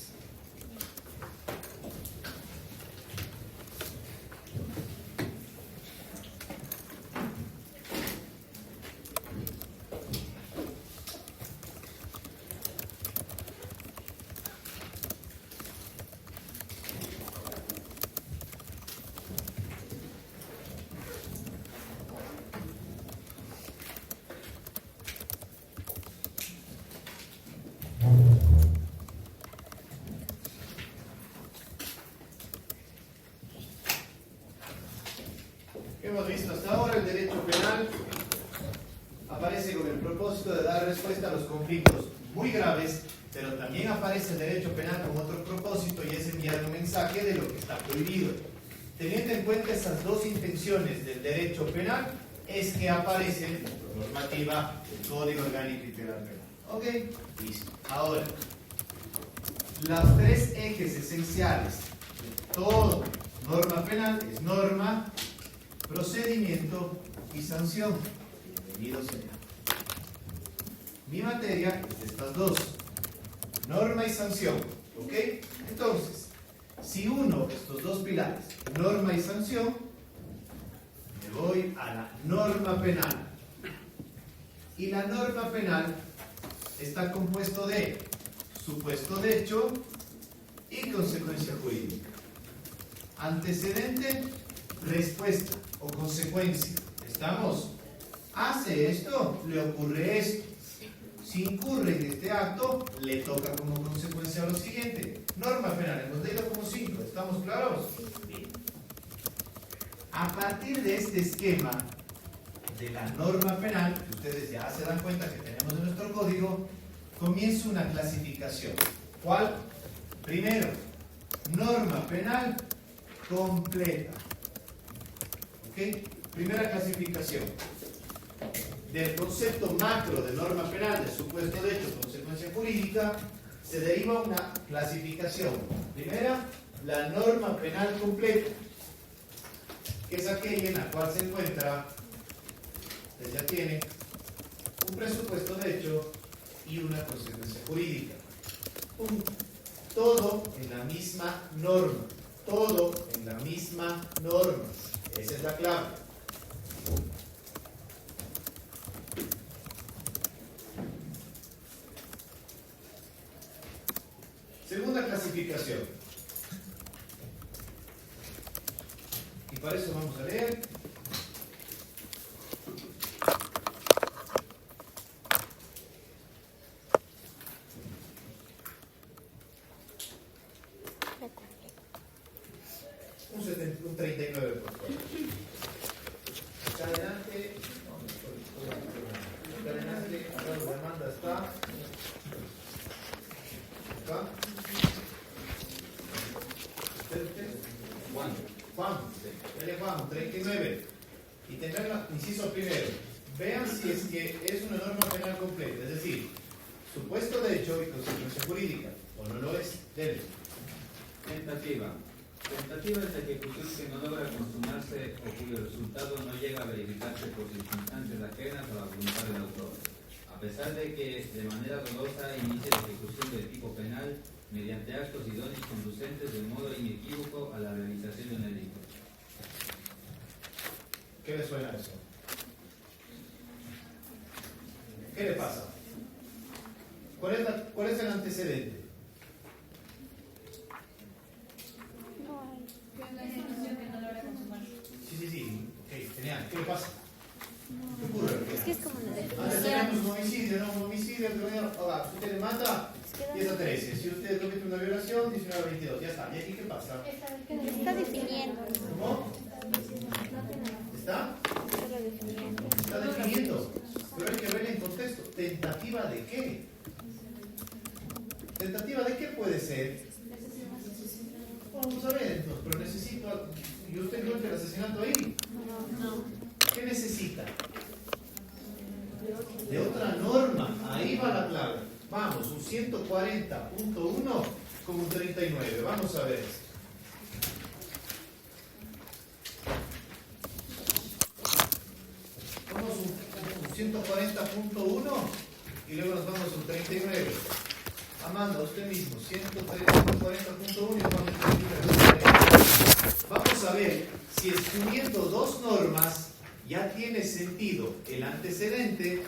¿Qué hemos visto hasta ahora? El derecho penal aparece con el propósito de dar respuesta a los conflictos muy graves, pero también aparece el derecho penal con otro propósito y es enviar un mensaje de lo que está prohibido. Teniendo en cuenta esas dos intenciones del derecho penal, es que aparece la normativa del Código Orgánico Integral Penal. ¿Ok? Listo. Ahora, los tres ejes esenciales de toda norma penal es norma, procedimiento y sanción. Bienvenidos sean. Mi materia es de estas dos, norma y sanción. ¿Ok? Entonces, si uno de estos dos pilares, norma y sanción, me voy a la norma penal. Y la norma penal está compuesto de supuesto de hecho y consecuencia jurídica. Antecedente, respuesta o consecuencia. ¿Estamos? Hace esto, le ocurre esto. Si incurre en este acto, le toca como consecuencia lo siguiente. Norma penal, hemos leído como 5. ¿Estamos claros? Bien. A partir de este esquema de la norma penal, que ustedes ya se dan cuenta que tenemos en nuestro código, comienza una clasificación. ¿Cuál? Primero, norma penal completa. ¿Ok? Primera clasificación. Del concepto macro de norma penal, de supuesto de hecho, consecuencia jurídica, se deriva una clasificación. Primera, la norma penal completa, que es aquella en la cual se encuentra, ustedes ya tienen, un presupuesto de hecho y una consecuencia jurídica. Todo en la misma norma. Todo en la misma norma. Esa es la clave. Segunda clasificación. Y para eso vamos a leer. Un 39, por favor. Acá adelante. Acá adelante. Acá la demanda está. Acá. Juan, 39. Y tendrán el inciso primero. Vean si es que es una norma penal completa, es decir, supuesto de hecho y consecuencia jurídica, o no lo es. Debe. Tentativa. Tentativa es la ejecución que no logra consumarse o cuyo resultado no llega a verificarse por circunstancias ajenas a la voluntad del autor, a pesar de que de manera dolosa inicie la ejecución del tipo penal mediante actos idóneos conducentes de modo inequívoco a la realización de un delito. ¿Qué le suena eso? ¿Qué le pasa? ¿Cuál es el antecedente? Que es una ejecución que no logra consumarse. Sí. Ok, genial. ¿Qué le pasa? ¿Qué ocurre? Es que es como una Antes definición. teníamos un homicidio, ¿no? Un homicidio, ahora, si usted le mata, 10 a 13. Si usted comete una violación, 19 a 22. Ya está. ¿Y aquí qué pasa? Está definiendo. ¿Cómo? ¿Está? Está definiendo. Pero hay que ver en contexto. ¿Tentativa de qué? ¿Tentativa de qué puede ser? Vamos a ver entonces, pero necesito. ¿Y usted encuentra el asesinato ahí? No. ¿Qué necesita? De otra norma. Ahí va la clave. Vamos, un 140.1 con un 39. Vamos a ver esto. Vamos un 140.1 y luego nos vamos a un 39. Amanda, usted mismo, 140.1 y vamos a 39. Vamos a ver si escribiendo dos normas ya tiene sentido el antecedente,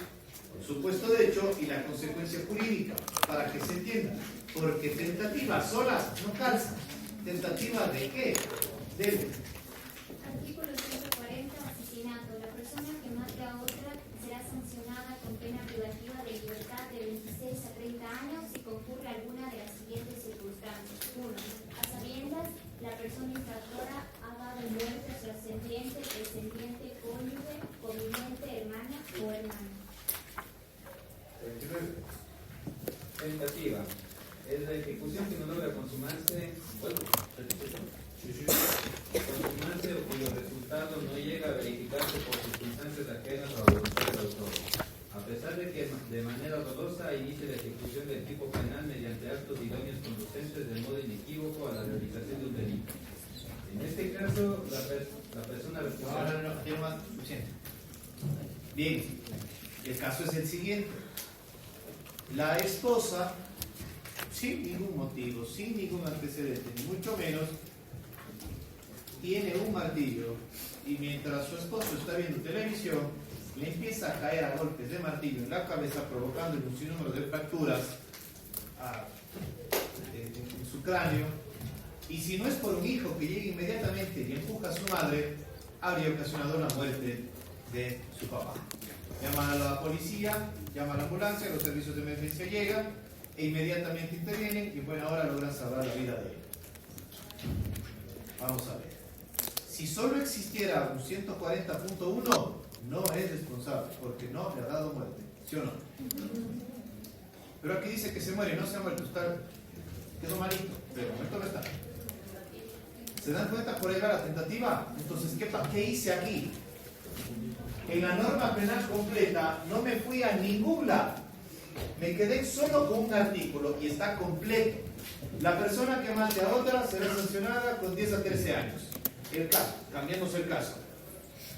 el supuesto de hecho y la consecuencia jurídica, para que se entienda. Porque tentativas solas no calzan. ¿Tentativa de qué? Debe. Artículo 140, asesinato. La persona que mate a otra será sancionada con pena privativa de libertad de 26 a 30 años si concurre alguna de las siguientes circunstancias. 1. A sabiendas, la persona infractora ha dado muerte a su ascendiente, descendiente consumarse o cuyo resultado no llega a verificarse por circunstancias ajenas a la voluntad del autor, a pesar de que de manera dolosa inicie la ejecución del tipo penal mediante actos idóneos conducentes de modo inequívoco a la realización de un delito. En este caso, la persona responsable... No, tiene más. Bien, el caso es el siguiente. La esposa, sin ningún motivo, sin ningún antecedente, ni mucho menos, tiene un martillo y mientras su esposo está viendo televisión, le empieza a caer a golpes de martillo en la cabeza, provocando un sinnúmero de fracturas en su cráneo. Y si no es por un hijo que llegue inmediatamente y empuja a su madre, habría ocasionado la muerte de su papá. Llaman a la policía, llaman a la ambulancia, los servicios de emergencia llegan e inmediatamente intervienen y en buena hora logran salvar la vida de él. Vamos a ver. Si solo existiera un 140.1, no es responsable porque no le ha dado muerte, ¿sí o no? Pero aquí dice que se muere, no se ha muerto, quedó malito, pero de momento no está. ¿Se dan cuenta por llegar a la tentativa? Entonces, ¿qué hice aquí? En la norma penal completa no me fui a ningún lado. Me quedé solo con un artículo y está completo. La persona que mate a otra será sancionada con 10 a 13 años. El caso, cambiamos el caso.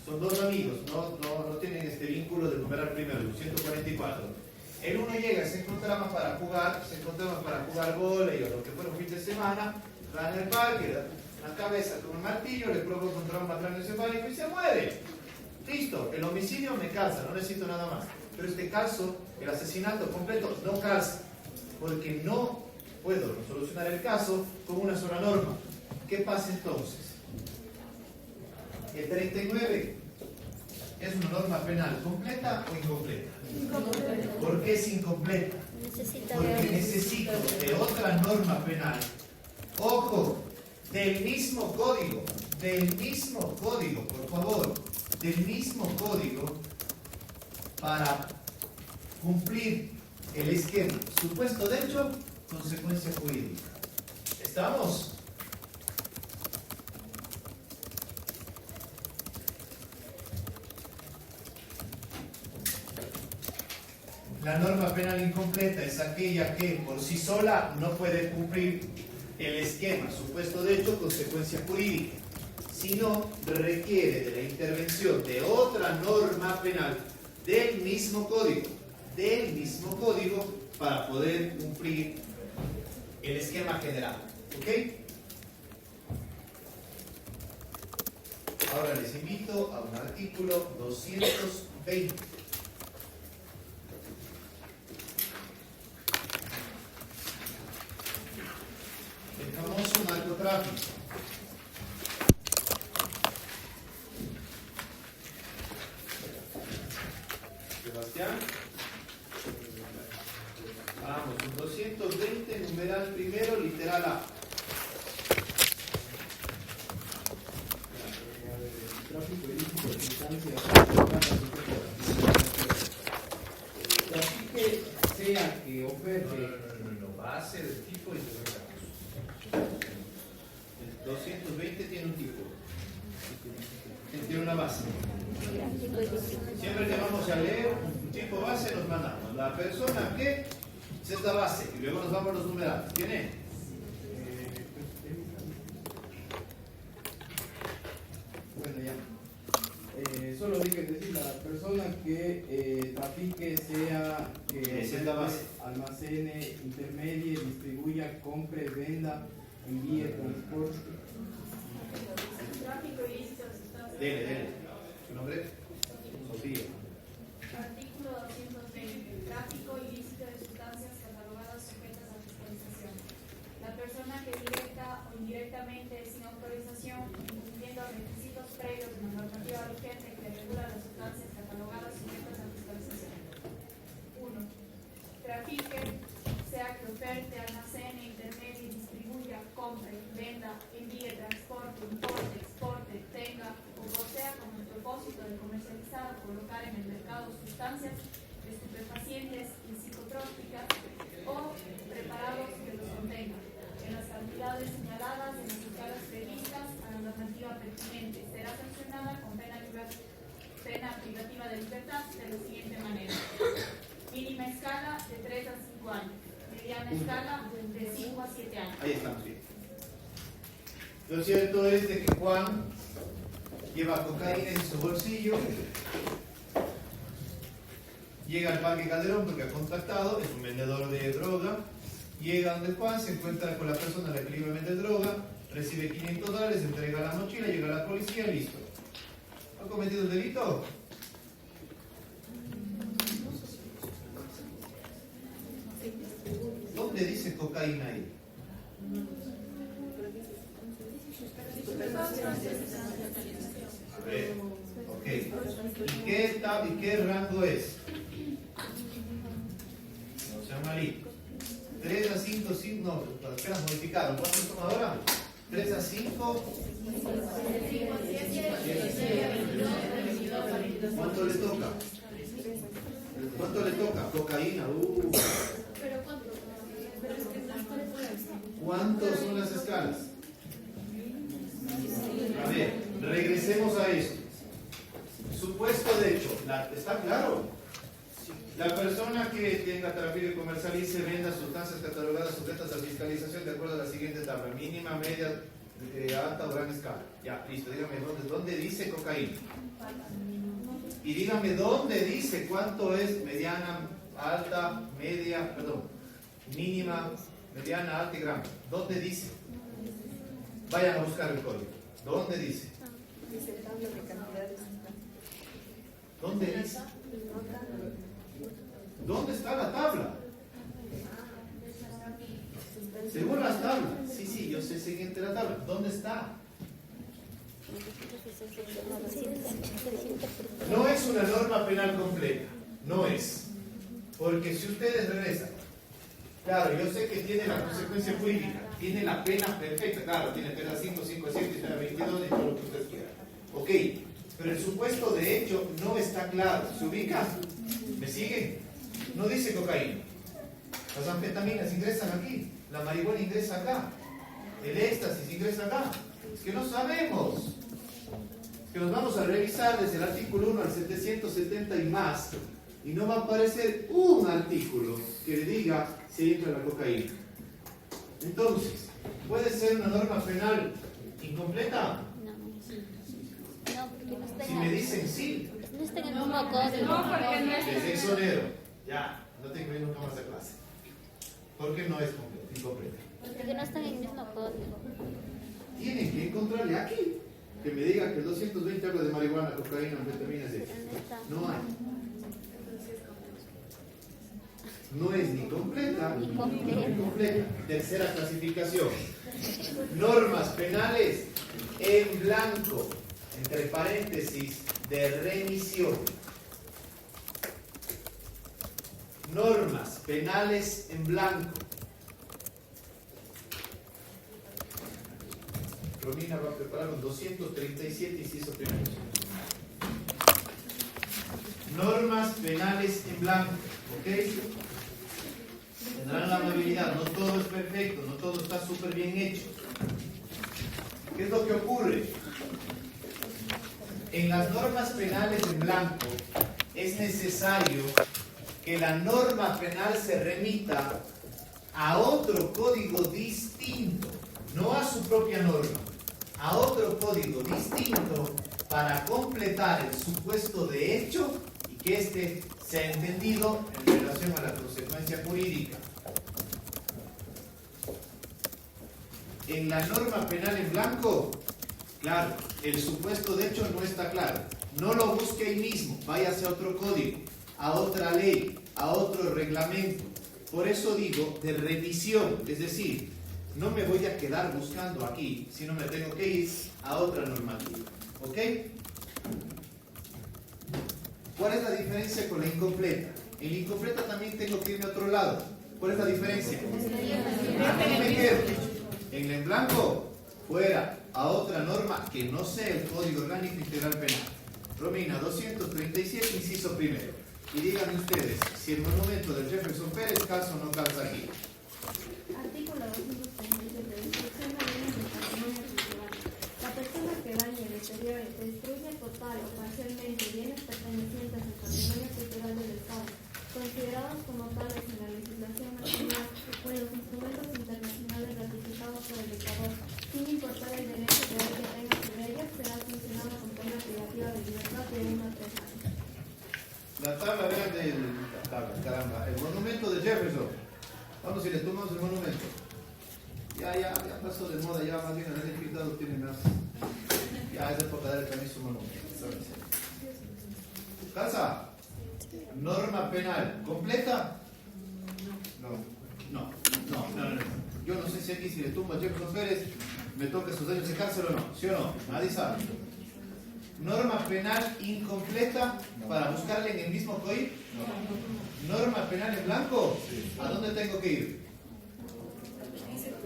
Son dos amigos, no tienen este vínculo de numerar primero, 144. El uno llega, se encontraban para jugar vóley o lo que fuera un fin de semana, van en el parque, la cabeza con un martillo, le provoca un trauma craneoencefálico y se muere. Listo, el homicidio me calza, no necesito nada más. Pero este caso, el asesinato completo, no calza, porque no puedo solucionar el caso con una sola norma. ¿Qué pasa entonces? El 39 es una norma penal, ¿completa o incompleta? Incompleta. ¿Por qué es incompleta? Porque necesito de otra norma penal, ojo, del mismo código, por favor, del mismo código para cumplir el esquema. Supuesto de hecho, consecuencia jurídica. ¿Estamos? La norma penal incompleta es aquella que por sí sola no puede cumplir el esquema, supuesto de hecho, consecuencia jurídica, sino requiere de la intervención de otra norma penal del mismo código, para poder cumplir el esquema general. ¿Ok? Ahora les invito a un artículo 220. El famoso narcotráfico. Sebastián. Vamos, 220, numeral primero, literal A. Tráfico ilícito de sustancias. Trafique sea que oferte. No, base del tipo y de el 220 tiene un tipo. Tiene una base. Siempre que vamos a leer un tipo base nos mandamos. La persona que es esta base y luego nos vamos a los numerados. ¿Quién es? Bueno, ya. Solo vi que decir la persona que trafique sea que Esa es la base. almacene, intermedie, distribuya, compre, venda, envíe, transporte. Tráfico ilícito de sustancias. Dele. ¿Su nombre? Sofía. Artículo 220. Tráfico ilícito de sustancias catalogadas sujetas a fiscalización. La persona que directa o indirectamente, sin autorización, incumpliendo requisitos previos de la normativa vigente que regula las sustancias catalogadas sujetas a fiscalización. 1. Trafique, sea que oferte, almacene, intermedie, distribuya, compre, venda, envíe, transporte, importe, exporte, tenga o posea con el propósito de comercializar o colocar en el mercado sustancias estupefacientes y psicotrópicas o preparados que los contengan, en las cantidades de la siguiente manera. Mínima escala de 3 a 5 años. Mediana escala de 5 a 7 años. Ahí estamos bien. Lo cierto es de que Juan lleva cocaína en su bolsillo, llega al Parque Calderón porque ha contactado, es un vendedor de droga, llega donde Juan, se encuentra con la persona a la que le iba a vender droga, recibe $500, entrega la mochila, llega a la policía, listo. ¿Ha cometido un delito? ¿Dónde dice cocaína ahí? A ver, ok. ¿Y qué rango es? No sea malito. 3 a 5, no, apenas modificaron. ¿Cuánto son ahora? 3 a 5. ¿Cuánto le toca? ¿Cuánto le toca? Cocaína. ¿Cuántos son las escalas? A ver, regresemos a esto. Supuesto de hecho, ¿está claro? La persona que tenga, trafique, comercialice, venda sustancias catalogadas sujetas a fiscalización de acuerdo a la siguiente tabla: mínima, media, alta o gran escala. Ya, listo, dígame ¿dónde dice cocaína? Y dígame dónde dice cuánto es mediana, alta, media, perdón, mínima, mediana, alta y grande. ¿Dónde dice? Vayan a buscar el código. ¿Dónde dice? ¿Dónde dice? ¿Dónde está la tabla? Según las tablas. Sí, yo sé siguiente la tabla. ¿Dónde está? No es una norma penal completa. No es. Porque si ustedes regresan, claro, yo sé que tiene la consecuencia jurídica, tiene la pena perfecta, claro, tiene pena 5, 5 a 7, pena 22 y todo lo que ustedes quieran. Ok, pero el supuesto de hecho no está claro. ¿Se ubica? ¿Me siguen? No dice cocaína. Las anfetaminas ingresan aquí, la marihuana ingresa acá, el éxtasis ingresa acá. Es que no sabemos. Es que nos vamos a revisar desde el artículo 1 al 770 y más, y no va a aparecer un artículo que le diga si entra la cocaína. Entonces, ¿puede ser una norma penal incompleta? No, porque no está Si me dicen sí, no está en el mismo código. No, porque no es. les exonero. Ya, no tengo que ir nunca más a clase. ¿Por qué no es incompleta? Porque no está en el mismo código. Tienen que encontrarle aquí. Que me diga que el 220 habla de marihuana, cocaína, anfetaminas, etc. ¿Dónde está? No hay. No es ni completa ni incompleta. Tercera clasificación. Normas penales en blanco, entre paréntesis, de remisión. Normas penales en blanco. Romina va a preparar un 237 inciso primero. Normas penales en blanco. ¿Ok? Tendrán la amabilidad. No todo es perfecto, no todo está súper bien hecho. ¿Qué es lo que ocurre? En las normas penales en blanco es necesario que la norma penal se remita a otro código distinto, no a su propia norma, a otro código distinto para completar el supuesto de hecho y que éste sea entendido en relación a la consecuencia jurídica. En la norma penal en blanco, claro, el supuesto de hecho no está claro. No lo busque ahí mismo, váyase a otro código, a otra ley, a otro reglamento. Por eso digo de revisión, es decir, no me voy a quedar buscando aquí, sino me tengo que ir a otra normativa. ¿Ok? ¿Cuál es la diferencia con la incompleta? En la incompleta también tengo que irme a otro lado. ¿Cuál es la diferencia? Aquí me quedo. En la en blanco, fuera a otra norma que no sea el Código Orgánico Integral Penal. Romina 237, inciso primero. Y díganme ustedes si el monumento del Jefferson Pérez calza o no calza aquí. Artículo 237 de instrucción de bienes del patrimonio cultural. La persona que dañe, deteriore, destruya total o parcialmente bienes pertenecientes al patrimonio cultural sin importar el derecho real que tenga sobre ellas, será sancionado con pena privativa de libertad de 1 a 3 años. La tabla verde del... Caramba, el monumento de Jefferson. Vamos, si le tomamos el monumento. Ya pasó de moda, ya más bien el diputado tiene más. Ya es época de también su monumento. Casa. Norma penal. ¿Completa? No. Yo no sé si aquí si le tumbo a Jefferson Pérez me toca sus años de cárcel o no. ¿Sí o no? Nadie sabe. Norma penal incompleta para buscarle en el mismo COI. Norma penal en blanco. ¿A dónde tengo que ir?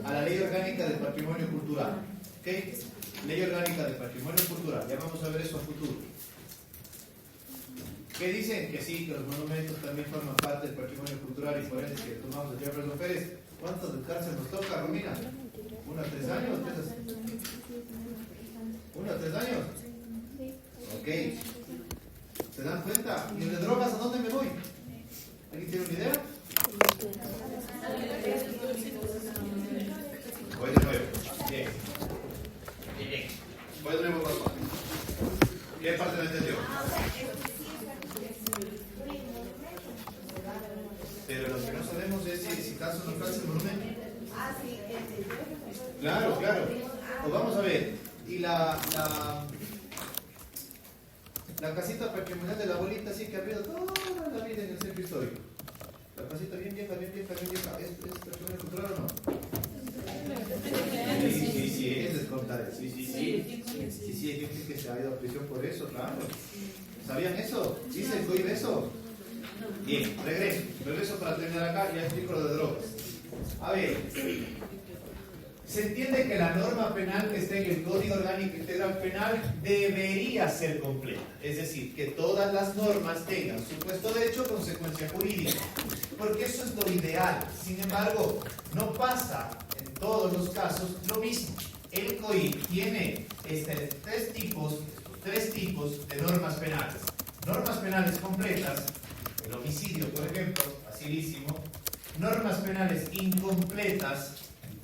A la Ley Orgánica del Patrimonio Cultural. ¿Ok? Ley Orgánica del Patrimonio Cultural. Ya vamos a ver eso a futuro. ¿Qué dicen? Que sí, que los monumentos también forman parte del patrimonio cultural y por ende que tomamos a Jefferson Pérez. ¿Cuántos de cárcel nos toca, Romina? ¿1 a 3 años? ¿1 a 3 años? Ok. ¿Se dan cuenta? ¿Y el de drogas a dónde me voy? ¿Alguien tiene una idea? Voy de nuevo. Bien. Voy de nuevo, papá. ¿Qué parte me entendió? Pero lo que no sabemos es si caso no calza el monumento. Claro. Pues vamos a ver. Y la casita patrimonial de la abuelita sí que ha habido toda la vida en el centro histórico. La casita bien vieja. ¿Es patrimonio cultural o no? Sí, es descontar. Sí, hay gente que se ha ido a prisión por eso, claro. ¿Sabían eso? ¿Dice el COIB eso? Bien, regreso para terminar acá y ya explico lo de drogas. A ver, se entiende que la norma penal que está en el Código Orgánico Integral Penal debería ser completa, es decir, que todas las normas tengan supuesto derecho, consecuencia jurídica, porque eso es lo ideal. Sin embargo, no pasa en todos los casos lo mismo. El COI tiene tres tipos de normas penales. Normas penales completas, el homicidio, por ejemplo, facilísimo. Normas penales incompletas.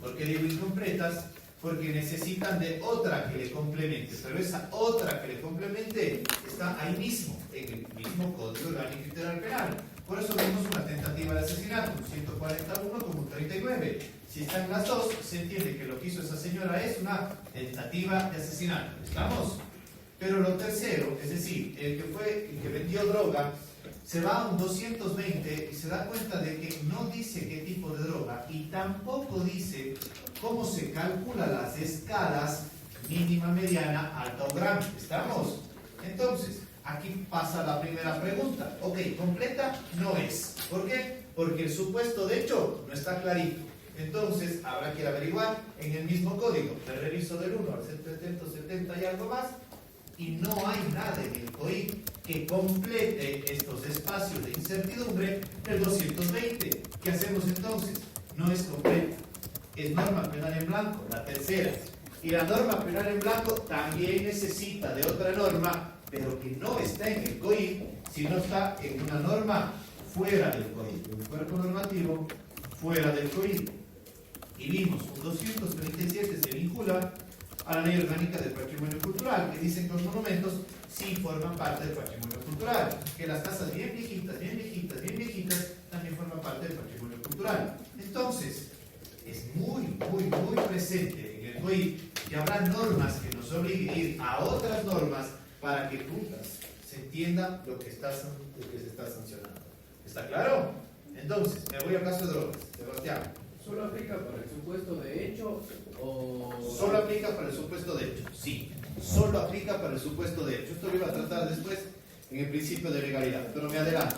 ¿Por qué digo incompletas? Porque necesitan de otra que le complemente, pero esa otra que le complemente está ahí mismo, en el mismo Código Orgánico Integral Penal. Por eso vemos una tentativa de asesinato, un 141 como un 39. Si están las dos, se entiende que lo que hizo esa señora es una tentativa de asesinato. ¿Estamos? Pero lo tercero, es decir, el que vendió droga, se va a un 220 y se da cuenta de que no dice qué tipo de droga y tampoco dice cómo se calculan las escalas mínima, mediana, alta o grande. ¿Estamos? Entonces, aquí pasa la primera pregunta. Ok, completa no es. ¿Por qué? Porque el supuesto de hecho no está clarito. Entonces, habrá que averiguar en el mismo código. Te reviso del 1 al 770 y algo más. Y no hay nada en el COI que complete estos espacios de incertidumbre del 220. ¿Qué hacemos entonces? No es completa. Es norma penal en blanco, la tercera. Y la norma penal en blanco también necesita de otra norma, pero que no está en el COI, sino está en una norma fuera del COI, un cuerpo normativo fuera del COI. Y vimos, un 237 se vincula a la Ley Orgánica del Patrimonio Cultural, que dicen que los monumentos sí forman parte del patrimonio cultural, que las casas bien viejitas, también forman parte del patrimonio cultural. Entonces, es muy presente en el COI que habrá normas que nos obliguen a ir a otras normas para que se entienda lo que se está sancionando. ¿Está claro? Entonces, me voy al caso de drogas. Sebastián. ¿Solo aplica para el supuesto de hecho o...? Solo aplica para el supuesto de hecho, sí. Solo aplica para el supuesto de hecho. Esto lo iba a tratar después en el principio de legalidad, pero me adelanto.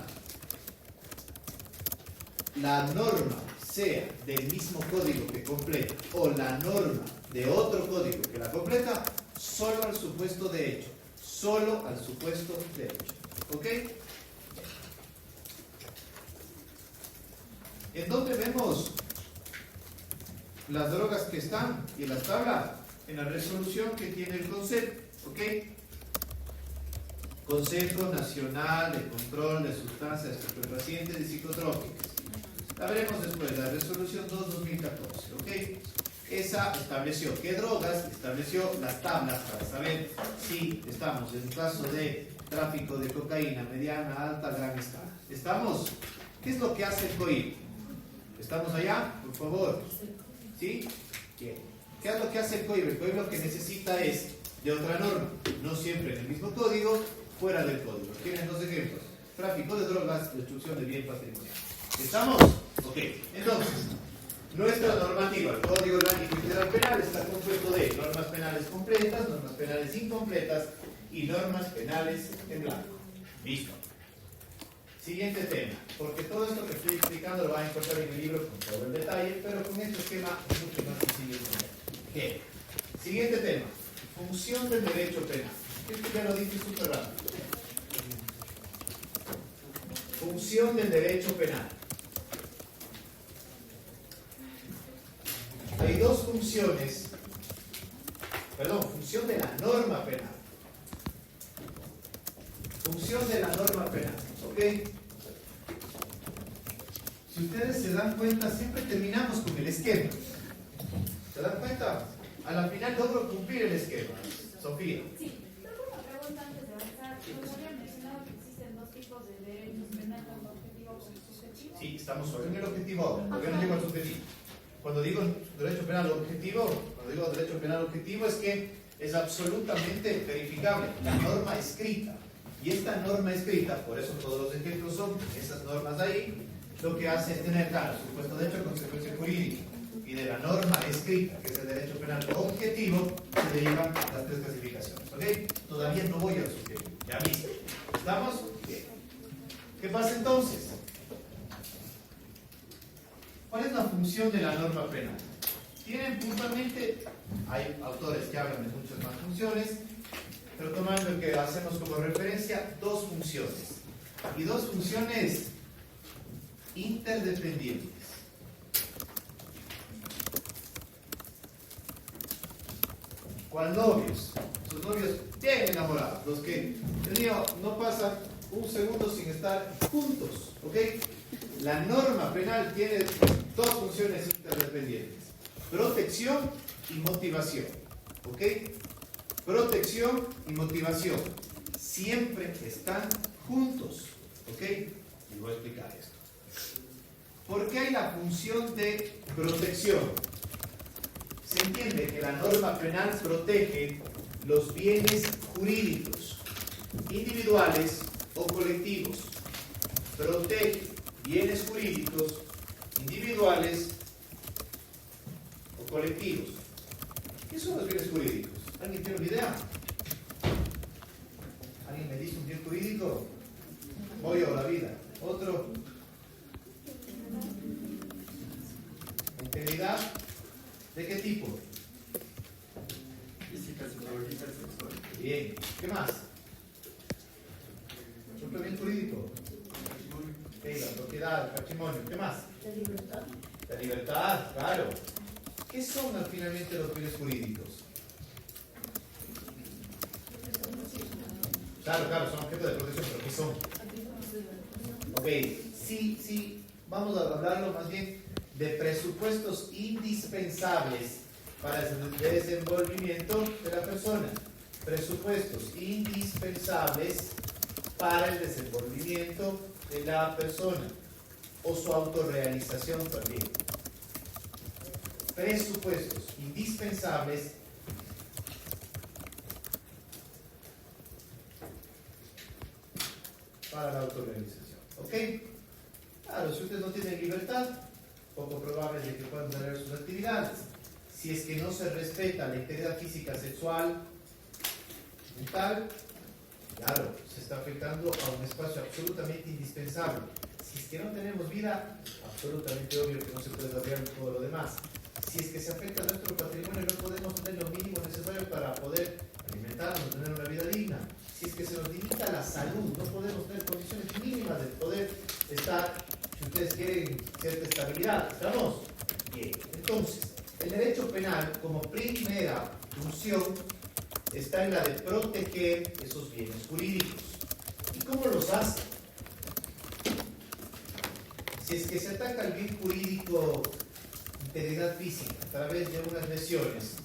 La norma sea del mismo código que completa o la norma de otro código que la completa, solo al supuesto de hecho. Solo al supuesto de hecho. ¿Ok? ¿En dónde vemos las drogas que están y en las tablas? En la resolución que tiene el CONSEP, ¿ok? Consejo Nacional de Control de Sustancias Estupefacientes y Psicotrópicas. La veremos después, la resolución 2/2014, ¿ok? Esa estableció qué drogas, estableció las tablas para saber si estamos en un caso de tráfico de cocaína, mediana, alta, gran escala. ¿Estamos? ¿Qué es lo que hace el COIP? ¿Estamos allá? Por favor. ¿Sí? Bien. ¿Qué es lo que hace el COIP? El COIP lo que necesita es de otra norma, no siempre en el mismo código, fuera del código. Tienen dos ejemplos: tráfico de drogas, destrucción de bien patrimonial. ¿Estamos? Ok. Entonces, nuestra normativa, el Código Orgánico y Federal Penal, está compuesto de normas penales completas, normas penales incompletas y normas penales en blanco. Listo. Siguiente tema, porque todo esto que estoy explicando lo van a encontrar en el libro con todo el detalle, pero con este esquema es mucho más sencillo de entender. ¿Qué? Siguiente tema, función del derecho penal. Esto ya lo dije súper rápido. Función del derecho penal. Hay dos funciones, función de la norma penal. Función de la norma penal, ¿ok? Si ustedes se dan cuenta, siempre terminamos con el esquema. ¿Se dan cuenta? A la final logro cumplir el esquema. Sofía. Sí, tengo una pregunta antes de avanzar. Nos había mencionado que existen dos tipos de derechos penales, tanto objetivo como subjetivo. Sí, estamos solo en el objetivo ahora, todavía no llego al subjetivo. Cuando digo derecho penal objetivo, es que es absolutamente verificable, la norma escrita. Y esta norma escrita, por eso todos los ejemplos son esas normas de ahí, lo que hace es tener claro supuesto de hecho, consecuencia jurídica. Y de la norma escrita, que es el derecho penal objetivo, se derivan las tres clasificaciones. ¿Ok? Todavía no voy al subjetivo, ya viste. ¿Estamos? Bien. ¿Qué pasa entonces? ¿Cuál es la función de la norma penal? Tienen puntualmente, hay autores que hablan de muchas más funciones, pero tomando el que hacemos como referencia, dos funciones. Y dos funciones interdependientes. ¿Cuál novios? Sus novios bien enamorados, los que no pasan un segundo sin estar juntos, ¿ok? La norma penal tiene dos funciones interdependientes: protección y motivación, ¿ok? Protección y motivación siempre están juntos, ¿ok? Y voy a explicar esto. ¿Por qué hay la función de protección? Se entiende que la norma penal protege los bienes jurídicos, individuales o colectivos. Protege bienes jurídicos, individuales o colectivos. ¿Qué son los bienes jurídicos? ¿Alguien tiene una idea? ¿Alguien me dice un bien jurídico? Voy a la vida. ¿Otro? ¿Integridad? ¿De qué tipo? Física, psicológica, sexual. Bien. ¿Qué más? ¿Otro bien jurídico? La propiedad, el patrimonio. ¿Qué más? La libertad. La libertad, claro. ¿Qué son finalmente los bienes jurídicos? Claro, son objeto de protección, pero ¿qué son? Ok, sí, vamos a hablarlo más bien de presupuestos indispensables para el desenvolvimiento de la persona. Presupuestos indispensables para el desenvolvimiento de la persona o su autorrealización también. Presupuestos indispensables para la autorrealización. ¿Ok? Claro, si usted no tiene libertad, poco probable de que puedan tener sus actividades. Si es que no se respeta la integridad física, sexual, mental, claro, se está afectando a un espacio absolutamente indispensable. Si es que no tenemos vida, absolutamente obvio que no se puede desarrollar todo lo demás. Si es que se afecta a nuestro patrimonio, no podemos tener lo mínimo necesario para poder alimentarnos, tener una vida digna. Si es que se nos limita la salud, no podemos tener condiciones mínimas de poder estar, si ustedes quieren, cierta estabilidad. ¿Estamos? Bien. Entonces, el derecho penal, como primera función, está en la de proteger esos bienes jurídicos. ¿Y cómo los hace? Si es que se ataca el bien jurídico integridad física a través de unas lesiones,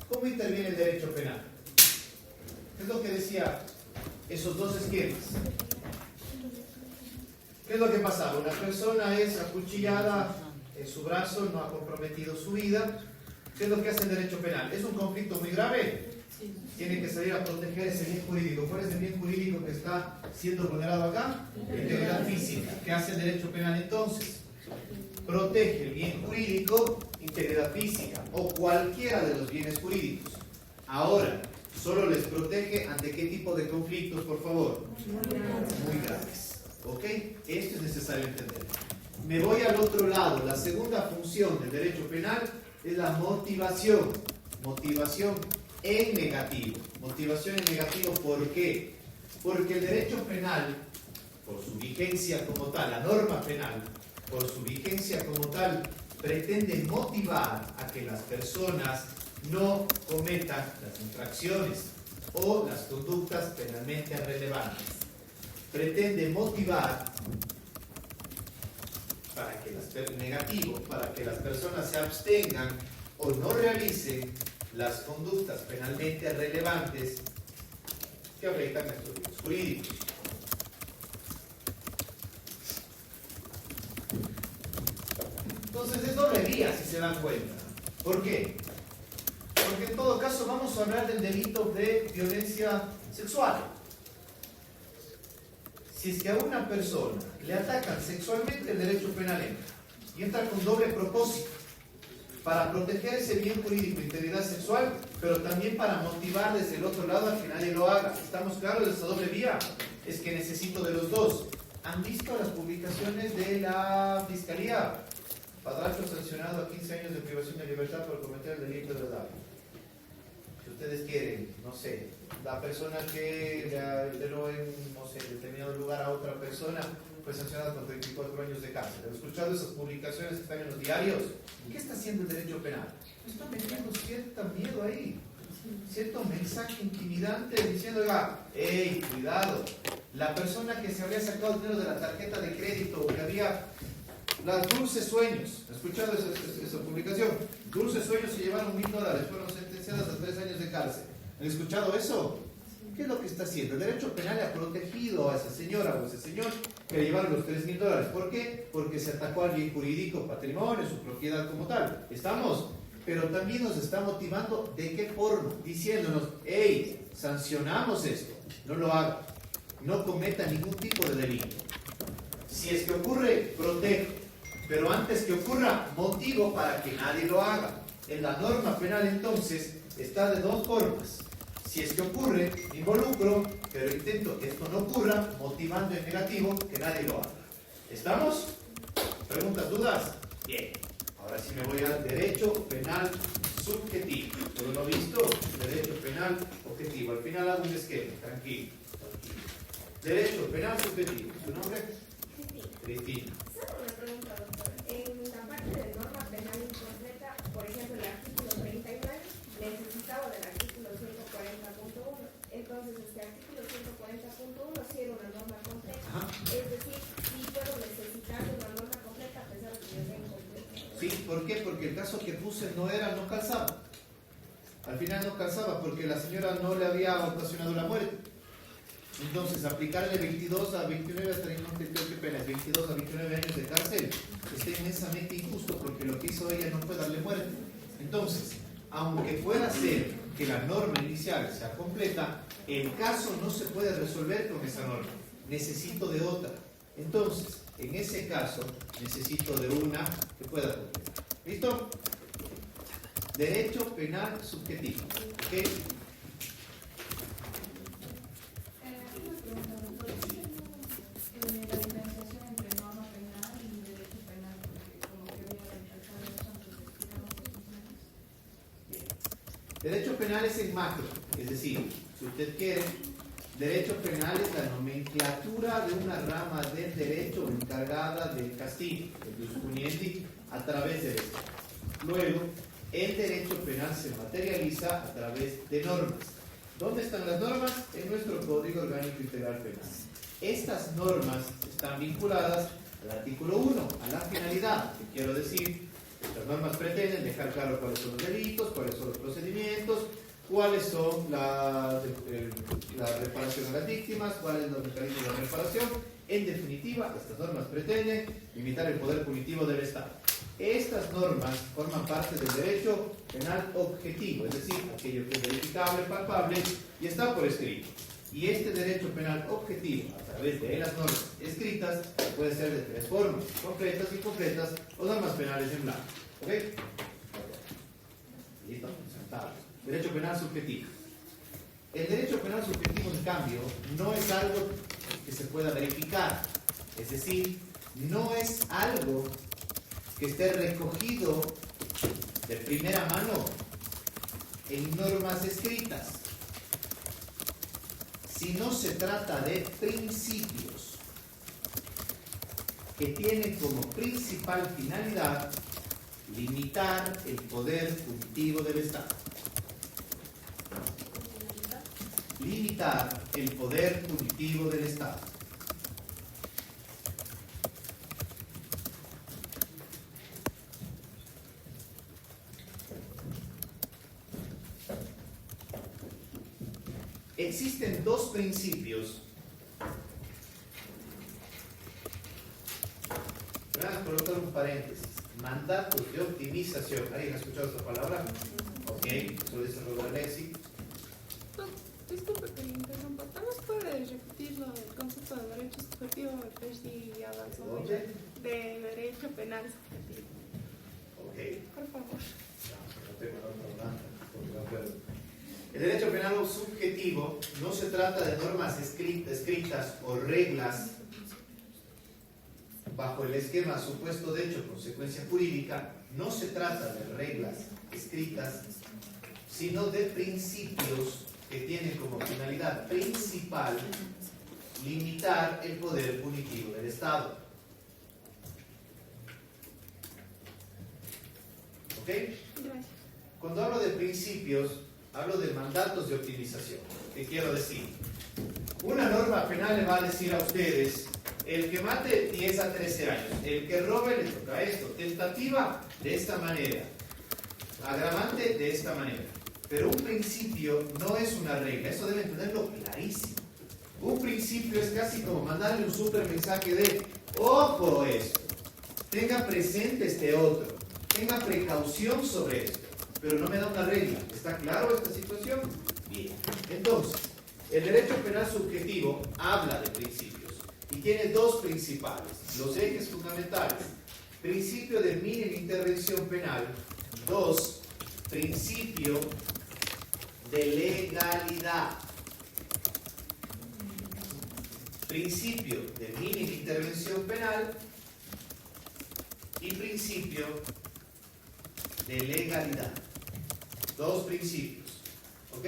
¿cómo interviene el derecho penal? ¿Qué es lo que decía esos dos esquemas? ¿Qué es lo que pasaba? Una persona es acuchillada en su brazo, no ha comprometido su vida. ¿Qué es lo que hace el derecho penal? ¿Es un conflicto muy grave? Tiene que salir a proteger ese bien jurídico. ¿Cuál es el bien jurídico que está siendo vulnerado acá? La integridad física. ¿Qué hace el derecho penal entonces? Protege el bien jurídico, integridad física o cualquiera de los bienes jurídicos. Ahora, solo les protege ante qué tipo de conflictos, por favor. Muy graves. ¿Ok? Esto es necesario entender. Me voy al otro lado. La segunda función del derecho penal es la motivación. Motivación en negativo. Motivación en negativo, ¿por qué? Porque el derecho penal, por su vigencia como tal, la norma penal, por su vigencia como tal, pretende motivar a que las personas no cometan las infracciones o las conductas penalmente relevantes. Pretende motivar para que las personas se abstengan o no realicen las conductas penalmente relevantes que afectan a estos bienes jurídicos. Entonces es doble vía, si se dan cuenta. ¿Por qué? Porque en todo caso vamos a hablar del delito de violencia sexual. Si es que a una persona le atacan sexualmente, el derecho penal entra. Y entra con doble propósito. Para proteger ese bien jurídico, integridad sexual, pero también para motivar desde el otro lado a que nadie lo haga. ¿Estamos claros de esta doble vía? Es que necesito de los dos. ¿Han visto las publicaciones de la Fiscalía? Padrastro sancionado a 15 años de privación de libertad por cometer el delito de daño. Si ustedes quieren, no sé, la persona que le alteró en, no sé, determinado lugar a otra persona fue sancionada con 34 años de cárcel. ¿Han escuchado esas publicaciones que están en los diarios? ¿Qué está haciendo el derecho penal? Está metiendo cierto miedo ahí, cierto mensaje intimidante diciendo, oiga, hey, cuidado, la persona que se había sacado dinero de la tarjeta de crédito, que había las dulces sueños, ¿han escuchado esa publicación? Dulces sueños se llevaron $1,000, fueron sentenciadas a 3 años de cárcel. ¿Han escuchado eso? ¿Qué es lo que está haciendo? El derecho penal le ha protegido a esa señora o a ese señor que le llevaron los $3,000. ¿Por qué? Porque se atacó al bien jurídico, patrimonio, su propiedad como tal. ¿Estamos? Pero también nos está motivando, ¿de qué forma? Diciéndonos, hey, sancionamos esto, no lo haga, no cometa ningún tipo de delito. Si es que ocurre, protejo, pero antes que ocurra, motivo para que nadie lo haga. En la norma penal entonces está de dos formas. Si es que ocurre, me involucro, pero intento que esto no ocurra, motivando en negativo que nadie lo haga. ¿Estamos? ¿Preguntas, dudas? Bien. Ahora sí me voy al derecho penal subjetivo. ¿Todo lo visto? Derecho penal objetivo. Al final hago un esquema, tranquilo. Derecho penal subjetivo. ¿Su nombre? Cristina. Solo una pregunta, doctor. En la parte de norma penal incompleta, por ejemplo, el artículo 39 necesitaba del artículo 140.1. Entonces, este artículo 140.1 sí era una norma completa. Ajá. Es decir, sí puedo necesitar de una norma completa a pesar de que yo sea incompleta. Sí, ¿por qué? Porque el caso que puse no calzaba. Al final no calzaba porque la señora no le había ocasionado la muerte. Entonces, aplicarle 22 a 29 hasta ¿qué pena? 22 a 29 años de cárcel está inmensamente injusto porque lo que hizo ella no fue darle muerte. Entonces, aunque pueda ser que la norma inicial sea completa, el caso no se puede resolver con esa norma. Necesito de otra. Entonces, en ese caso, necesito de una que pueda completar. ¿Listo? Derecho penal subjetivo. ¿Ok? La diferenciación entre norma penal y derecho penal, porque como que voy a empezar eso antes de explicar los funcionarios. Derecho penal es en macro, es decir, si usted quiere, derecho penal es la nomenclatura de una rama del derecho encargada del castigo, el jus puniendi, a través de esto. Luego, el derecho penal se materializa a través de normas. ¿Dónde están las normas? En nuestro Código Orgánico Integral Penal. Estas normas están vinculadas al artículo 1, a la finalidad, que quiero decir Estas normas pretenden dejar claro cuáles son los delitos, cuáles son los procedimientos, cuáles son la reparación a las víctimas, cuáles son los mecanismos de reparación. En definitiva, estas normas pretenden limitar el poder punitivo del Estado. Estas normas forman parte del derecho penal objetivo, es decir, aquello que es verificable, palpable y está por escrito. Y este derecho penal objetivo, a través de las normas escritas, puede ser de tres formas: concretas, incompletas o normas penales en blanco. ¿Ok? Listo, sentado. Derecho penal subjetivo. El derecho penal subjetivo, en cambio, no es algo que se pueda verificar. Es decir, no es algo que esté recogido de primera mano en normas escritas, sino se trata de principios que tienen como principal finalidad limitar el poder punitivo del Estado. Limitar el poder punitivo del Estado. Existen dos principios. Voy a colocar un paréntesis. Mandatos de optimización. ¿Alguien ha escuchado esta palabra? Ok, eso dice Robert Lexi. Disculpe que le interrumpa. ¿Tal vez puede repetirlo el concepto de derecho subjetivo? Me perdí y avanzó. De derecho penal subjetivo. Ok. Por favor. No tengo nada, porque no puedo. El derecho penal subjetivo no se trata de normas escritas o reglas bajo el esquema supuesto de hecho consecuencia jurídica. No se trata de reglas escritas, sino de principios que tienen como finalidad principal limitar el poder punitivo del Estado. ¿Ok? Gracias. Cuando hablo de principios, hablo de mandatos de optimización. ¿Qué quiero decir? Una norma penal le va a decir a ustedes: el que mate 10 a 13 años, el que robe le toca esto, tentativa de esta manera, agravante de esta manera. Pero un principio no es una regla, eso deben tenerlo clarísimo. Un principio es casi como mandarle un súper mensaje de: ojo esto, tenga presente este otro, tenga precaución sobre esto. Pero no me da una regla. ¿Está claro esta situación? Bien. Entonces, el derecho penal subjetivo habla de principios y tiene dos principales, los ejes fundamentales. Principio de mínima intervención penal. 2. Principio de legalidad. Principio de mínima intervención penal y principio de legalidad. Dos principios. ¿Ok?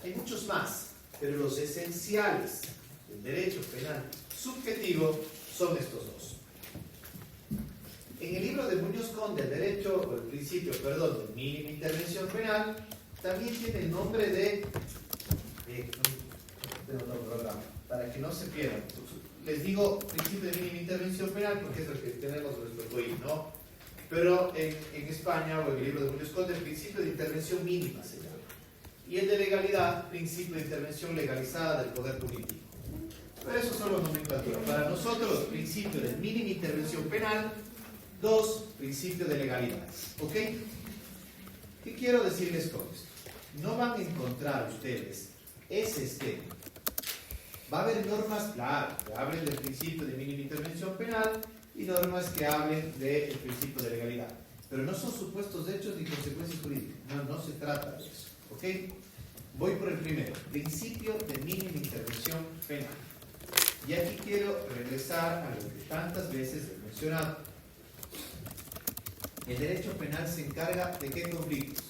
Hay muchos más, pero los esenciales del derecho penal subjetivo son estos dos. En el libro de Muñoz Conde, el principio de mínima intervención penal, también tiene el nombre de para que no se pierdan. Les digo principio de mínima intervención penal porque es el que tenemos nuestro país, ¿no? Pero en España, o en el libro de Muñoz Conde, el principio de intervención mínima se llama. Y el de legalidad, principio de intervención legalizada del poder punitivo. Pero eso solo es nomenclatura. Para nosotros, principio de mínima intervención penal. 2. Principio de legalidad. ¿Ok? ¿Qué quiero decirles con esto? No van a encontrar ustedes ese esquema. Va a haber normas, claro, que hablen del principio de mínima intervención penal y normas que hablen del principio de legalidad. Pero no son supuestos de hechos ni consecuencias jurídicas. No se trata de eso. ¿Ok? Voy por el primero. Principio de mínima intervención penal. Y aquí quiero regresar a lo que tantas veces he mencionado. El derecho penal se encarga de qué conflictos.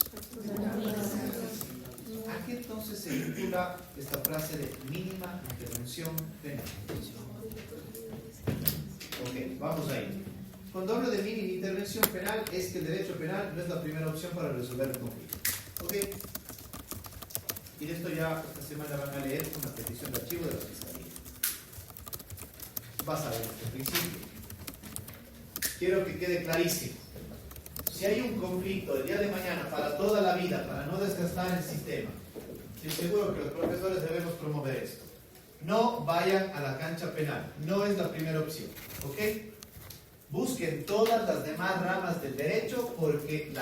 ¿A qué entonces se vincula esta frase de mínima intervención penal? Ok, vamos ahí. Cuando hablo de mínima intervención penal es que el derecho penal no es la primera opción para resolver el conflicto. Ok. Y de esto ya esta semana van a leer una petición de archivo de la Fiscalía. Vas a ver este principio. Quiero que quede clarísimo. si hay un conflicto el día de mañana para toda la vida, para no desgastar el sistema, estoy seguro que los profesores debemos promover esto. No vayan a la cancha penal, no es la primera opción, ¿ok? Busquen todas las demás ramas del derecho porque el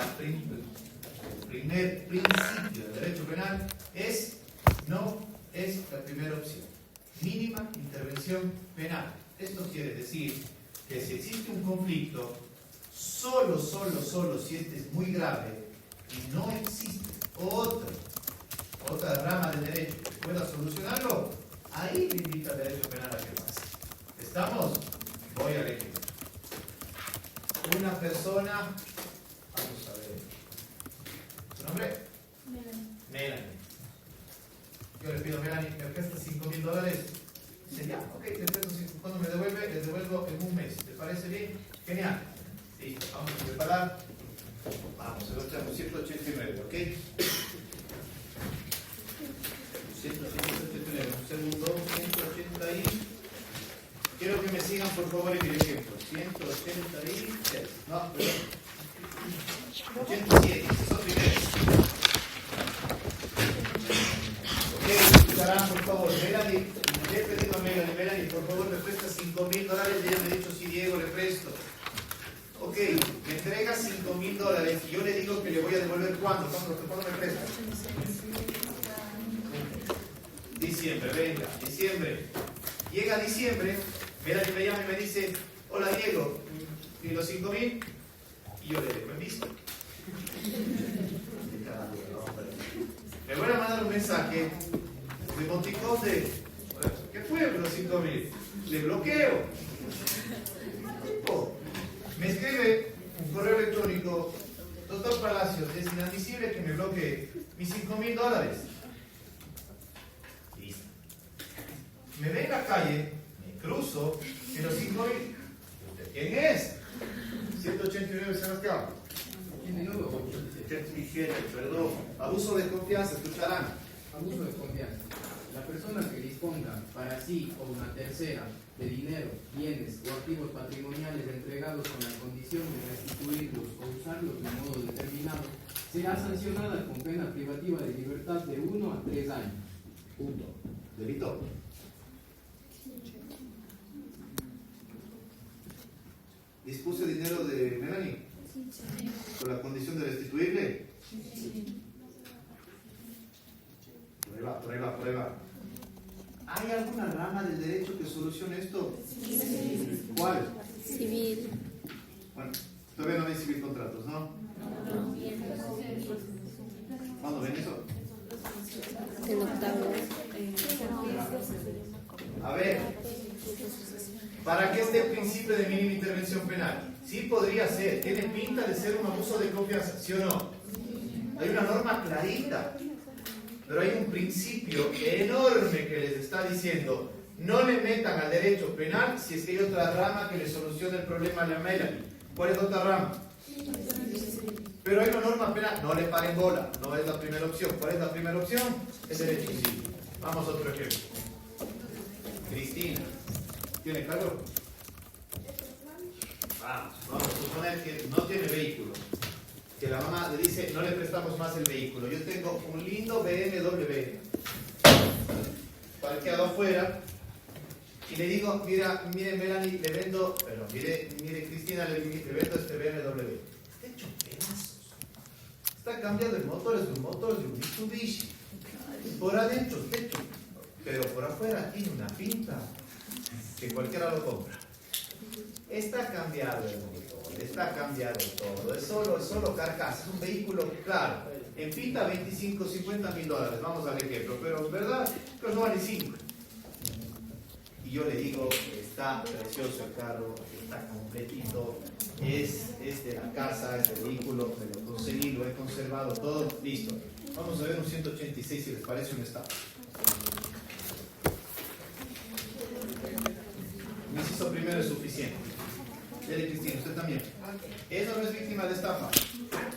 primer principio del derecho penal no es la primera opción. Mínima intervención penal. Esto quiere decir que si existe un conflicto, solo si este es muy grave y no existe otra rama del derecho que pueda solucionarlo, ahí le invita el derecho penal a que pase. ¿Estamos? Voy al ejemplo. Una persona, vamos a ver, ¿su nombre? Melanie. Yo le pido a Melanie, me presta $5,000. Dice, ya, ok, te presto 5. Cuando me devuelve, les devuelvo en un mes. ¿Te parece bien? Genial. Listo, vamos a preparar. Vamos, se lo tenemos 189, ¿ok? 189, un segundo, 180 y... Quiero que me sigan por favor en mi ejemplo. 186, no, perdón. 87, eso primero. Ok, escucharán por favor. Melanie, le he pedido a Melanie, por favor me presta $5,000. Ella me ha dicho, sí, Diego, le presto. Ok, me entrega $5,000 y yo le digo que le voy a devolver ¿cuándo? ¿Cuándo me presta? Diciembre, venga, diciembre. Llega diciembre, Melanie me llama y me dice, hola Diego, ¿y los 5,000? Y yo le dejo en visto. Me voy a mandar un mensaje de Monticote. ¿Qué fue los 5,000? Le bloqueo. Me escribe un correo electrónico, doctor Palacios, es inadmisible que me bloquee mis $5,000. Listo. Me ve en la calle, me cruzo, y los 5,000. ¿Quién es? 189 Sebastián. 87, perdón. Abuso de confianza, escucharán. Abuso de confianza. La persona que disponga para sí o una tercera de dinero, bienes o activos patrimoniales entregados con la condición de restituirlos o usarlos de modo determinado, será sancionada con pena privativa de libertad de 1 a 3 años. Punto. Delito. ¿Dispuse dinero de Melanie? ¿Con la condición de restituirle? Prueba. ¿Hay alguna rama del derecho que solucione esto? Sí. ¿Cuál? Civil. Bueno, todavía no hay civil contratos, ¿no? ¿Cuándo ven eso? El octavo. A ver, ¿para qué este principio de mínima intervención penal? Sí podría ser, tiene pinta de ser un abuso de confianza, ¿sí o no? Hay una norma clarita, pero hay un principio enorme que les está diciendo, no le metan al derecho penal si es que hay otra rama que le solucione el problema a la Melanie. ¿Cuál es otra rama? Pero hay una norma penal, no le paren bola, no es la primera opción. ¿Cuál es la primera opción? Es derecho civil. Vamos a otro ejemplo. Cristina, ¿tiene carro? Vamos a suponer que no tiene vehículo. Que la mamá le dice, no le prestamos más el vehículo. Yo tengo un lindo BMW parqueado afuera y le digo, mire Melanie, le vendo, pero mire Cristina, le vendo este BMW. Está hecho pedazos. Está cambiando el motor, es un motor de un Mitsubishi. Por adentro, techo. Pero por afuera tiene una pinta que cualquiera lo compra. Está cambiado el motor, está cambiado todo. Es solo carcasa, es un vehículo, claro, en pinta 25, $50,000. Vamos al ejemplo, pero en verdad, pues no vale 5. Y yo le digo, está precioso el carro, está completito, es de la casa, es del vehículo, me lo conseguí, lo he conservado, todo listo. Vamos a ver un 186 si les parece un estado. Un inciso primero es suficiente. Dele, Cristina, usted también. Eso no es víctima de estafa.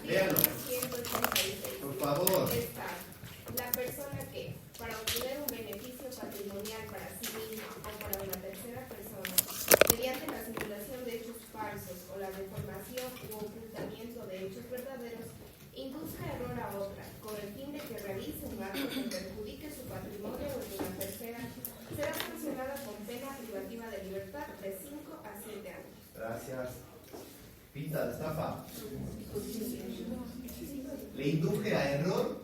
Léanlo. Por favor. La persona que, para obtener un beneficio patrimonial para sí misma o para una tercera persona, mediante la simulación de hechos falsos o la deformación u ocultamiento de hechos induzca error a otra, con el fin de que realice un acto que perjudique su patrimonio o el de una tercera, será sancionada con pena privativa de libertad de 5 a 7 años. Gracias. Pinta de estafa. ¿Le induje a error?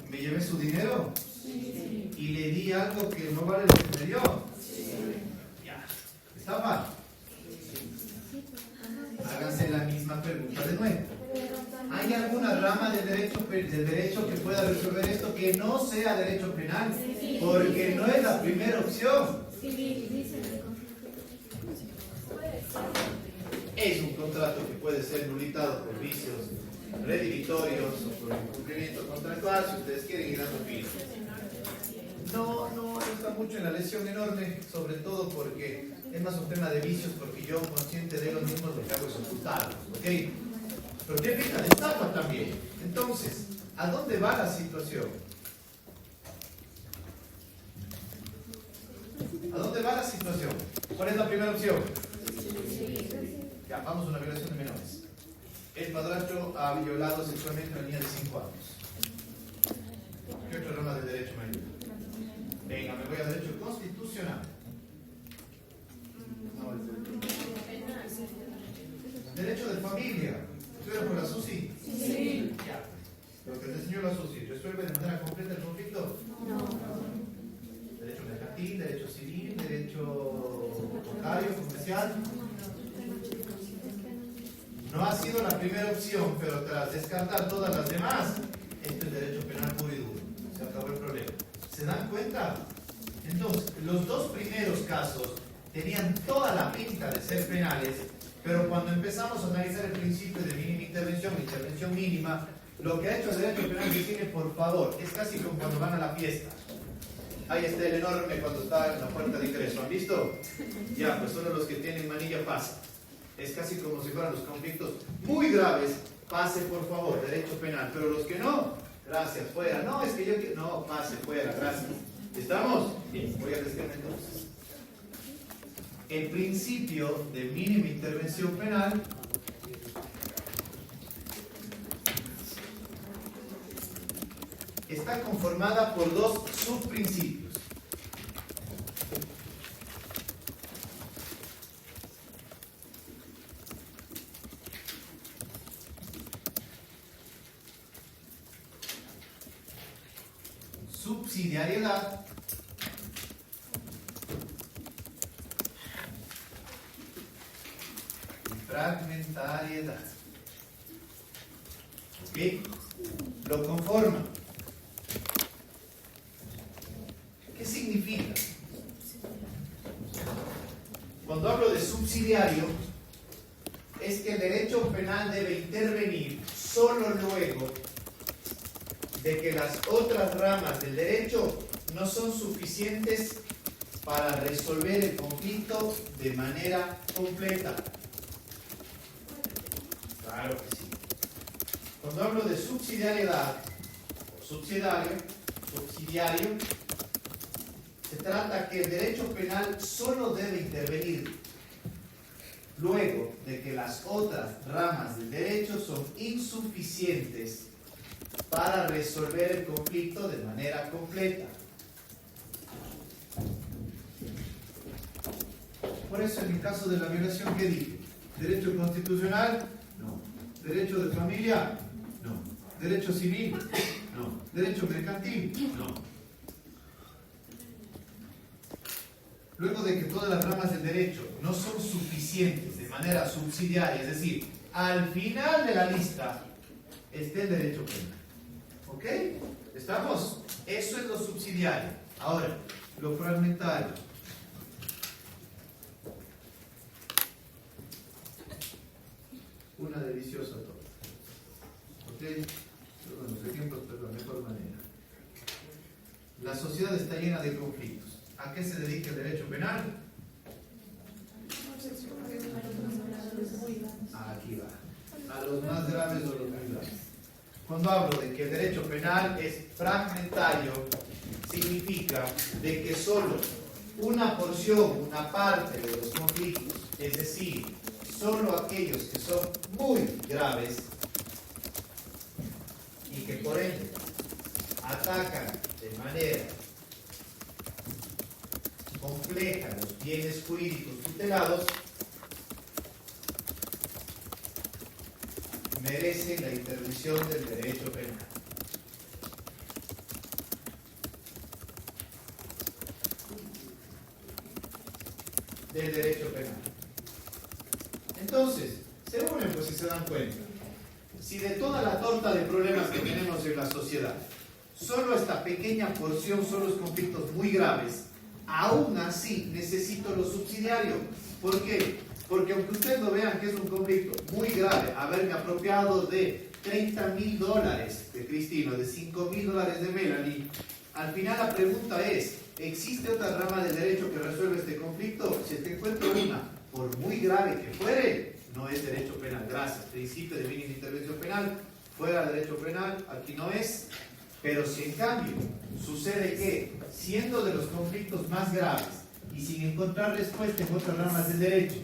¿Me llevé su dinero? ¿Y le di algo que no vale lo que me dio? Ya. ¿Estafa? Háganse la misma pregunta de nuevo. ¿Hay alguna rama del derecho que pueda resolver esto que no sea derecho penal? Porque no es la primera opción. Es un contrato que puede ser nulitado por vicios redimitorios o por incumplimiento contractual, si ustedes quieren ir dando pie. No está mucho en la lesión enorme, sobre todo porque es más un tema de vicios, porque yo, consciente de ellos mismos, lo que hago es ocultarlos, ¿ok? Pero qué pinta de estafa también. Entonces, ¿a dónde va la situación? ¿A dónde va la situación? ¿Cuál es la primera opción? Ya, vamos a una violación de menores. El padrastro ha violado sexualmente a una niña de 5 años. ¿Qué otra rama del derecho me ayuda? Venga, me voy a derecho constitucional. Derecho de familia. ¿Estudias por la SUSI? Sí. Ya. Lo que te enseñó la SUSI, ¿resuelve de manera completa el conflicto? No. Derecho mercantil, derecho civil, derecho bancario, comercial. No ha sido la primera opción, pero tras descartar todas las demás, esto es derecho penal puro y duro. Se acabó el problema. ¿Se dan cuenta? Entonces, los dos primeros casos tenían toda la pinta de ser penales, pero cuando empezamos a analizar el principio de mínima intervención mínima, lo que ha hecho el derecho penal decirle, por favor, es casi como cuando van a la fiesta. Ahí está el enorme cuando está en la puerta de ingreso. ¿Han visto? Ya, pues solo los que tienen manilla pasan. Es casi como si fueran los conflictos muy graves. Pase, por favor, derecho penal. Pero los que no, gracias, fuera. No, es que yo quiero... No, pase, fuera, gracias. ¿Estamos? Bien, voy a decirme entonces. El principio de mínima intervención penal está conformada por dos subprincipios. Subsidiariedad y fragmentariedad. ¿Ok? Lo conforma. ¿Qué significa? Cuando hablo de subsidiario, es que el derecho penal debe intervenir solo luego de que las otras ramas del derecho no son suficientes para resolver el conflicto de manera completa. Claro que sí. Cuando hablo de subsidiariedad o subsidiario, se trata que el derecho penal solo debe intervenir luego de que las otras ramas del derecho son insuficientes para resolver el conflicto de manera completa. Por eso en el caso de la violación, ¿qué dije? ¿Derecho constitucional? No. ¿Derecho de familia? No. ¿Derecho civil? No. ¿Derecho mercantil? No. Luego de que todas las ramas del derecho no son suficientes de manera subsidiaria, es decir, al final de la lista está el derecho penal. ¿Ok? ¿Estamos? Eso es lo subsidiario. Ahora, lo fragmentario. Una deliciosa torta. ¿Ok? Los ejemplos, pero de la mejor manera. La sociedad está llena de conflictos. ¿A qué se dedica el derecho penal? Aquí va. A los más graves o los muy graves. Cuando hablo de que el derecho penal es fragmentario, significa de que solo una porción, una parte de los conflictos, es decir, solo aquellos que son muy graves, por ende atacan de manera compleja los bienes jurídicos tutelados, merece la intervención del derecho penal. Del derecho penal. Entonces, se unen, pues, si se dan cuenta. Si de toda la torta de problemas que tenemos en la sociedad, solo esta pequeña porción son los conflictos muy graves, aún así necesito lo subsidiario. ¿Por qué? Porque aunque ustedes lo vean que es un conflicto muy grave, haberme apropiado de $30,000 de Cristina, de $5,000 de Melanie, al final la pregunta es, ¿existe otra rama del derecho que resuelva este conflicto? Si te encuentro una, por muy grave que fuere, no es derecho penal. Gracias. Principio de mínima intervención penal, fuera derecho penal, aquí no es. Pero si en cambio sucede que, siendo de los conflictos más graves y sin encontrar respuesta en otras ramas del derecho,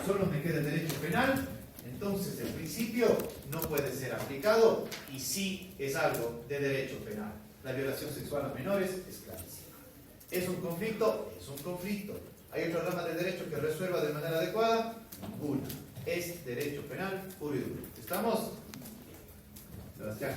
solo me queda el derecho penal, entonces el principio no puede ser aplicado y sí es algo de derecho penal. La violación sexual a menores es clarísima. ¿Es un conflicto? Es un conflicto. ¿Hay otra rama del derecho que resuelva de manera adecuada? Ninguna. Es derecho penal puro y duro. ¿Estamos? Sebastián.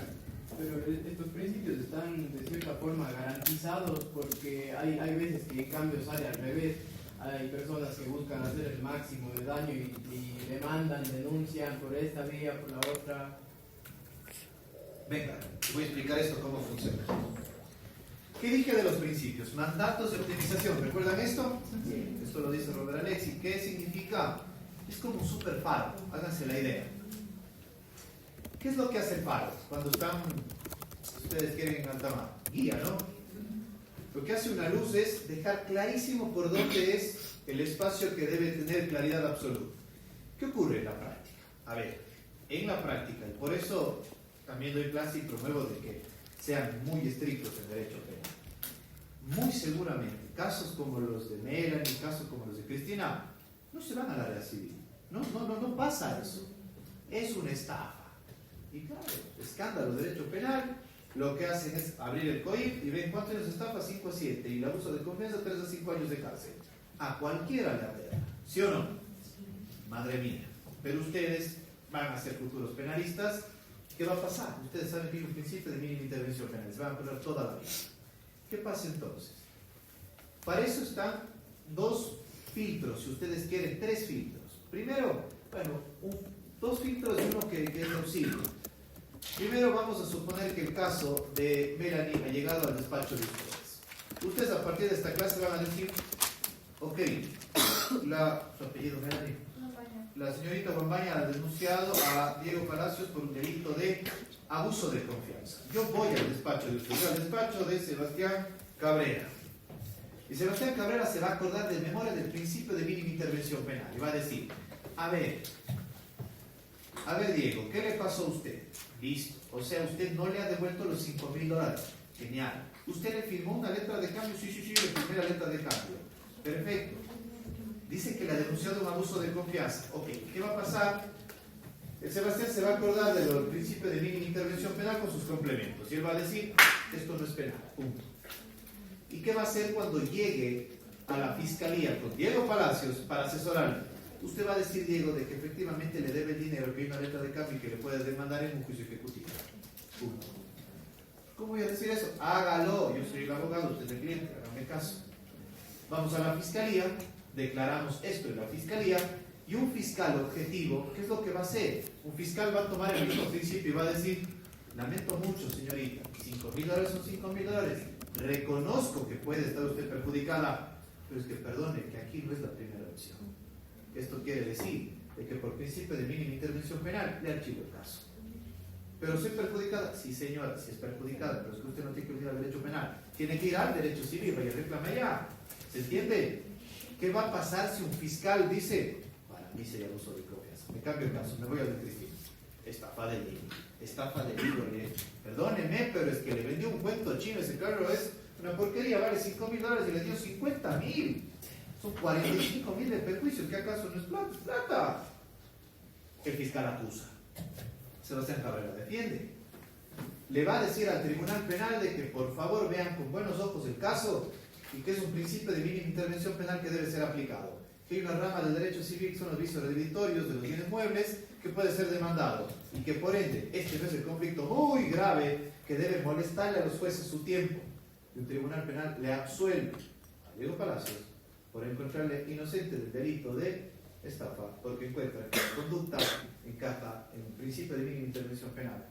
Pero estos principios están de cierta forma garantizados porque hay veces que en cambio sale al revés. Hay personas que buscan hacer el máximo de daño y demandan, denuncian por esta vía, por la otra. Venga, voy a explicar esto cómo funciona. ¿Qué dije de los principios? Mandatos de optimización. ¿Recuerdan esto? Sí. Esto lo dice Robert Alexi. ¿Qué significa? Es como un super faro. Háganse la idea. ¿Qué es lo que hace el faro? Cuando están, ustedes quieren en alta mar, guía, ¿no? Lo que hace una luz es dejar clarísimo por dónde es el espacio que debe tener claridad absoluta. ¿Qué ocurre en la práctica? A ver, en la práctica, y por eso también doy clase y promuevo de que sean muy estrictos en derecho penal. Muy seguramente, casos como los de Melanie, casos como los de Cristina, no se van al área civil. No pasa eso. Es una estafa. Y claro, escándalo de derecho penal, lo que hacen es abrir el COIP y ven cuántos años de estafa, 5 a 7, y el abuso de confianza, 3 a 5 años de cárcel. A cualquiera le apela, ¿sí o no? Madre mía. Pero ustedes van a ser futuros penalistas. ¿Qué va a pasar? Ustedes saben que hay un principio de mínima intervención penal, se van a apelar toda la vida. ¿Qué pasa entonces? Para eso están dos filtros, si ustedes quieren, 3 filtros. Primero, bueno, 2 filtros y uno que es auxilio. Primero vamos a suponer que el caso de Melanie ha llegado al despacho de ustedes. Ustedes a partir de esta clase van a decir, ok, su apellido Melanie, la señorita Guambaña ha denunciado a Diego Palacios por un delito de abuso de confianza. Yo voy al despacho de ustedes, al despacho de Sebastián Cabrera. Y Sebastián Cabrera se va a acordar de memoria del principio de mínima intervención penal y va a decir, a ver Diego, ¿qué le pasó a usted? Listo. O sea, usted no le ha devuelto los $5,000. Genial. ¿Usted le firmó una letra de cambio? Sí, le firmé la letra de cambio. Perfecto. Dice que le ha denunciado un abuso de confianza. Ok, ¿qué va a pasar? El Sebastián se va a acordar del principio de mínima intervención penal con sus complementos. Y él va a decir, esto no es penal. Punto. ¿Y qué va a hacer cuando llegue a la fiscalía con Diego Palacios para asesorarle? Usted va a decir, Diego, de que efectivamente le debe el dinero, que hay una letra de cambio y que le puede demandar en un juicio ejecutivo. Punto. ¿Cómo voy a decir eso? Hágalo. Yo soy el abogado, usted es el cliente, hágame caso. Vamos a la fiscalía, declaramos esto en la fiscalía, y un fiscal objetivo, ¿qué es lo que va a hacer? Un fiscal va a tomar el mismo principio y va a decir, lamento mucho, señorita, $5,000 son $5,000. Reconozco que puede estar usted perjudicada, pero es que perdone, que aquí no es la primera opción. Esto quiere decir de que por principio de mínima intervención penal le archivo el caso. ¿Pero soy perjudicada? Sí, señora, sí es perjudicada, pero es que usted no tiene que ir al derecho penal. Tiene que ir al derecho civil, vaya, reclame ya. ¿Se entiende? ¿Qué va a pasar si un fiscal dice, para mí sería abuso de confianza? Me cambio el caso, me voy a de Cristina. Estafa de libro. Perdóneme, pero es que le vendió un cuento chino, ese carro es una porquería, vale $5,000 y le dio 50,000. Son 45,000 de perjuicio, ¿qué acaso no es plata? ¡Es plata! El fiscal acusa. Sebastián Cabrera defiende. le va a decir al tribunal penal de que por favor vean con buenos ojos el caso y que es un principio de mínima intervención penal que debe ser aplicado. Que hay una rama del derecho civil que son los vicios redditorios de los bienes muebles que puede ser demandado y que por ende este no es el conflicto muy grave que debe molestarle a los jueces su tiempo. Y un tribunal penal le absuelve a Diego Palacios por encontrarle inocente del delito de estafa porque encuentra que la conducta encaja en un principio de mínima intervención penal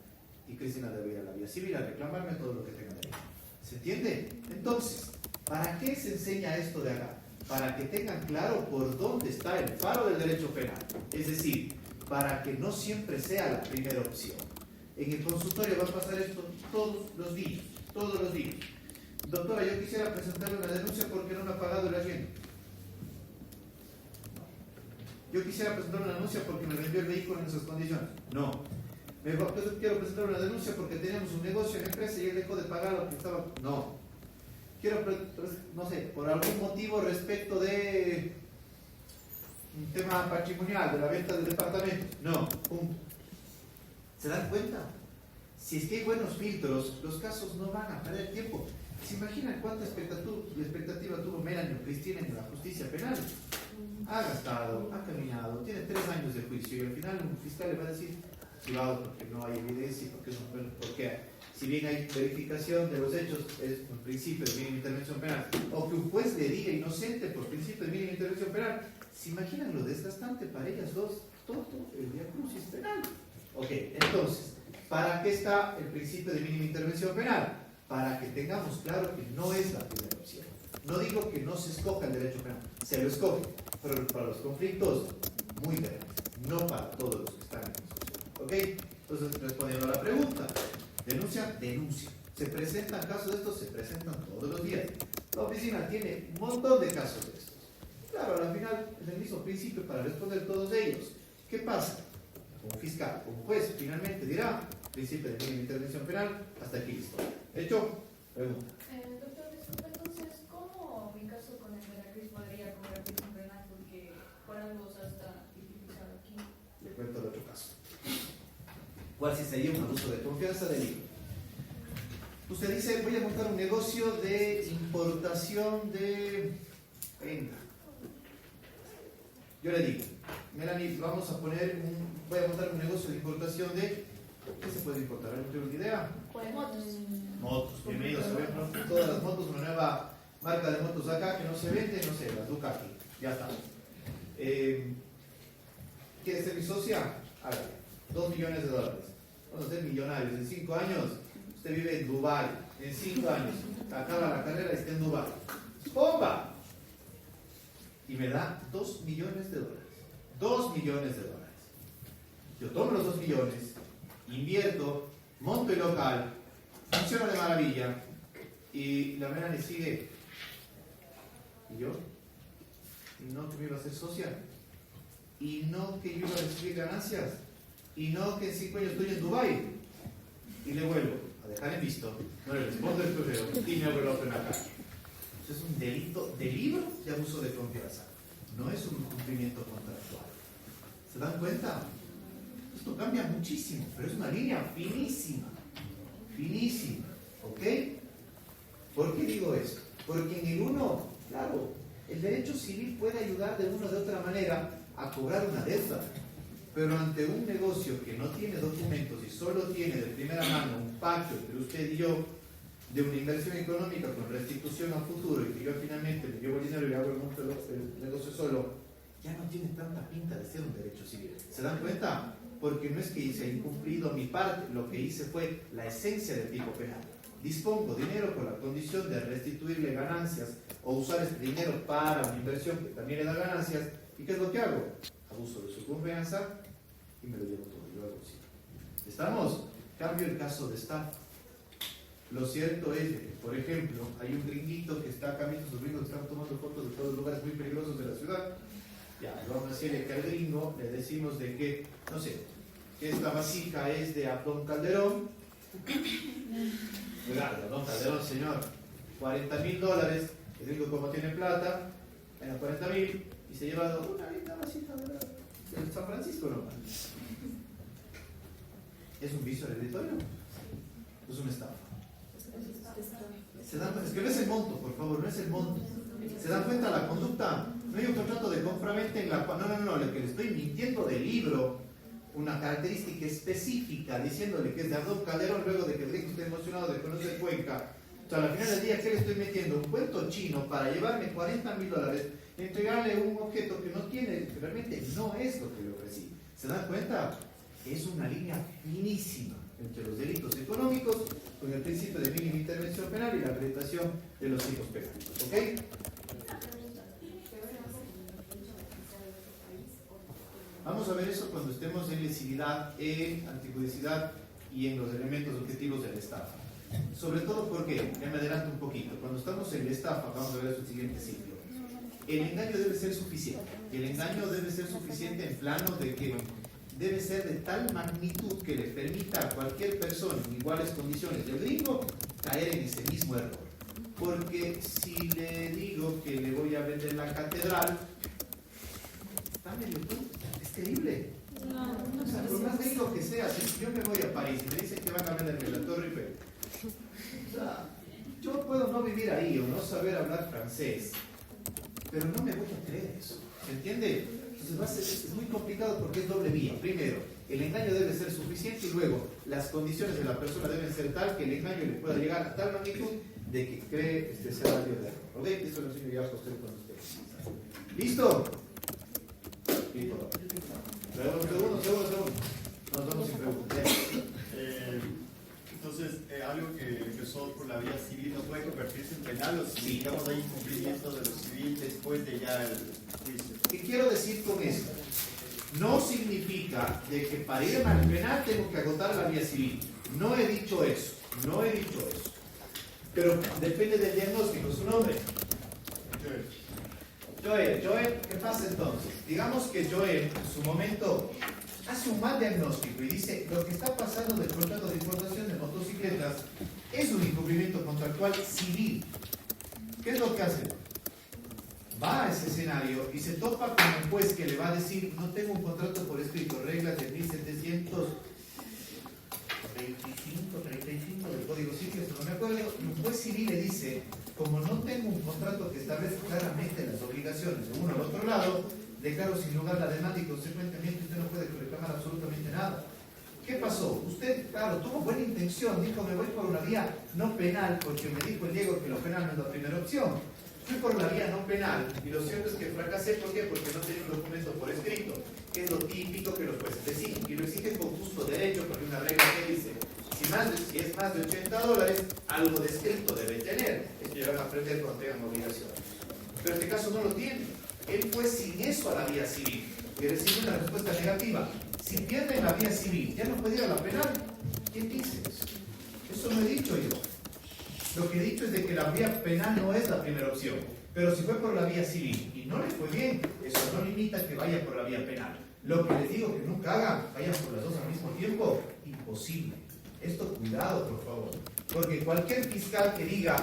y Cristina debe ir a la vía civil a reclamarme todo lo que tenga derecho. ¿Se entiende? Entonces, ¿para qué se enseña esto de acá? Para que tengan claro por dónde está el faro del derecho penal. Es decir, para que no siempre sea la primera opción. En el consultorio va a pasar esto todos los días. Doctora, yo quisiera presentarle una denuncia porque no me ha pagado el arriendo. Yo quisiera presentar una denuncia porque me vendió el vehículo en esas condiciones. No. Quiero presentar una denuncia porque teníamos un negocio en la empresa y él dejó de pagar lo que estaba... No. Quiero, no sé, por algún motivo respecto de un tema patrimonial, de la venta del departamento. No, punto. ¿Se dan cuenta? Si es que hay buenos filtros, los casos no van a perder tiempo. ¿Se imaginan cuánta expectativa tuvo Melanie Cristina en la justicia penal? Ha gastado, ha caminado, tiene 3 años de juicio y al final un fiscal le va a decir privado porque no hay evidencia, porque si bien hay verificación de los hechos, es un principio de mínima intervención penal, o que un juez le diga inocente por principio de mínima intervención penal. ¿Se imaginan lo desgastante para ellas dos? Todo el vía crucis penal. Ok, entonces, ¿para qué está el principio de mínima intervención penal? Para que tengamos claro que no es la primera opción. No digo que no se escoja el derecho penal, se lo escoge, pero para los conflictos muy grandes, no para todos los que están en la sociedad. ¿Ok? Entonces, respondiendo a la pregunta, denuncia. ¿Se presentan casos de estos? Se presentan todos los días. La oficina tiene un montón de casos de estos. Claro, al final es el mismo principio para responder todos ellos. ¿Qué pasa? Un fiscal, un juez, finalmente dirá, principio de mínima intervención penal, hasta aquí listo. ¿Hecho? Pregunta. Doctor, disculpe, entonces, ¿cómo mi caso con el Veracruz podría cobrar prisión penal? Porque por algo está tipificado aquí. Le cuento el otro caso. ¿Cuál si sería un abuso de confianza del hijo? Usted dice, voy a montar un negocio de importación de venta. Yo le digo, Melanie, voy a montar un negocio de importación de... ¿Qué se puede importar? ¿No tengo idea? Motos. Motos, bienvenidos a ver, ¿no? Todas las motos, una nueva marca de motos acá que no se vende, no sé, las Ducati, ya está. ¿Quiere ser mi socia? Hágale, $2 millones. Vamos a ser millonarios. En 5 años, usted vive en Dubái. En 5 años, acaba la carrera y está en Dubái. ¡Bomba! Y me da $2 millones. $2 millones. Yo tomo los 2 millones, invierto, monto el local, funciona de maravilla y la Melanie sigue. ¿Y yo? ¿Y no que me iba a hacer socia? ¿Y no que yo iba a recibir ganancias? ¿Y no que en 5 años estoy en Dubái? Y le vuelvo a dejar en visto, no le respondo el correo y me abro el otro en la cara. Eso es un delito de libro de abuso de confianza. No es un cumplimiento contractual. ¿Se dan cuenta? Esto cambia muchísimo, pero es una línea finísima. Finísima. ¿Ok? ¿Por qué digo esto? Porque en el uno, claro, el derecho civil puede ayudar de una o de otra manera a cobrar una deuda. Pero ante un negocio que no tiene documentos y solo tiene de primera mano un pacto entre usted y yo de una inversión económica con restitución a futuro y que yo finalmente me llevo el dinero y hago el negocio solo, ya no tiene tanta pinta de ser un derecho civil. ¿Se dan cuenta? Porque no es que se ha incumplido mi parte, lo que hice fue la esencia del tipo penal. Dispongo dinero con la condición de restituirle ganancias o usar este dinero para una inversión que también le da ganancias. ¿Y qué es lo que hago? Abuso de su confianza y me lo llevo todo yo al bolsillo. ¿Estamos? Cambio el caso de estafa. Lo cierto es que, por ejemplo, hay un gringuito que está acá, sus gringos que están tomando fotos de todos los lugares muy peligrosos de la ciudad. Ya, vamos a decirle que al gringo le decimos de que, no sé, que esta vasija es de Abdón Calderón. Claro, Abdón Calderón, señor, $40,000. El gringo, como tiene plata, gana 40,000 y se lleva una linda vasija de San Francisco, ¿no? ¿Es un vicio hereditario? Es una estafa. ¿Se dan cuenta? Es que no es el monto, por favor, no es el monto. ¿Se dan cuenta la conducta? No hay un contrato de compra-venta en la cual, no, lo que le estoy mintiendo del libro, una característica específica, diciéndole que es de Ardón Calderón, luego de que el rico esté emocionado de conocer Cuenca. O sea, al final del día, ¿qué le estoy metiendo? Un cuento chino para llevarme $40,000, entregarle un objeto que no tiene, que realmente no es lo que le ofrecí. ¿Se dan cuenta? Es una línea finísima entre los delitos económicos con el principio de mínima intervención penal y la acreditación de los hijos penales. ¿Ok? Vamos a ver eso cuando estemos en lesividad, en antijudicidad y en los elementos objetivos de la estafa. Sobre todo porque, ya me adelanto un poquito, cuando estamos en la estafa, vamos a ver el siguiente ciclo. El engaño debe ser suficiente. El engaño debe ser suficiente en plano de que debe ser de tal magnitud que le permita a cualquier persona en iguales condiciones del gringo caer en ese mismo error. Porque si le digo que le voy a vender la catedral, está medio tonto, es creíble. O sea, por más gringo que sea, si yo me voy a París y me dicen que van a venderme la Torre Eiffel, o sea, yo puedo no vivir ahí o no saber hablar francés, pero no me voy a creer eso. ¿Se entiende? Entonces es muy complicado porque es doble vía. Primero, el engaño debe ser suficiente y luego las condiciones de la persona deben ser tal que el engaño le pueda llegar a tal magnitud de que cree este escenario de error. ¿Ok? Eso lo enseño ya a usted con usted. ¿Listo? Listo. Segundo. Nos vamos sin preguntas. Entonces, algo que empezó por la vía civil no puede convertirse en penal, o si digamos hay incumplimiento de lo civil después de ya el juicio. ¿Qué quiero decir con esto? No significa de que para ir al penal tengo que agotar la vía civil. No he dicho eso. Pero depende del diagnóstico, su nombre. Joel, ¿qué pasa entonces? Digamos que Joel en su momento hace un mal diagnóstico y dice lo que está pasando del contrato de importación de motocicletas es un incumplimiento contractual civil. ¿Qué es lo que hace? Va a ese escenario y se topa con un juez que le va a decir no tengo un contrato por escrito, reglas de 1735 del Código Civil, no me acuerdo, y un juez civil le dice como no tengo un contrato que establezca claramente las obligaciones de uno al otro lado, declaro sin lugar la demanda y consecuentemente usted no puede reclamar absolutamente nada. ¿Qué pasó? Usted, claro, tuvo buena intención, dijo me voy por una vía no penal porque me dijo el Diego que lo penal no es la primera opción. Fui por la vía no penal y lo cierto es que fracasé. ¿Por qué? Porque no tenía un documento por escrito, que es lo típico que los jueces exigen y lo exigen con justo derecho porque una regla que dice si es más de $80, algo de escrito debe tener. Esto ya van a aprender cuando tengan obligaciones. Pero en este caso no lo tiene. Él fue sin eso a la vía civil y recibe una respuesta negativa. Si pierde la vía civil, ¿ya no puede ir a la penal? ¿Quién dice eso? Eso no he dicho yo. Lo que he dicho es de que la vía penal no es la primera opción. Pero si fue por la vía civil y no le fue bien, eso no limita que vaya por la vía penal. Lo que les digo que nunca hagan, vayan por las dos al mismo tiempo, imposible. Esto cuidado, por favor. Porque cualquier fiscal que diga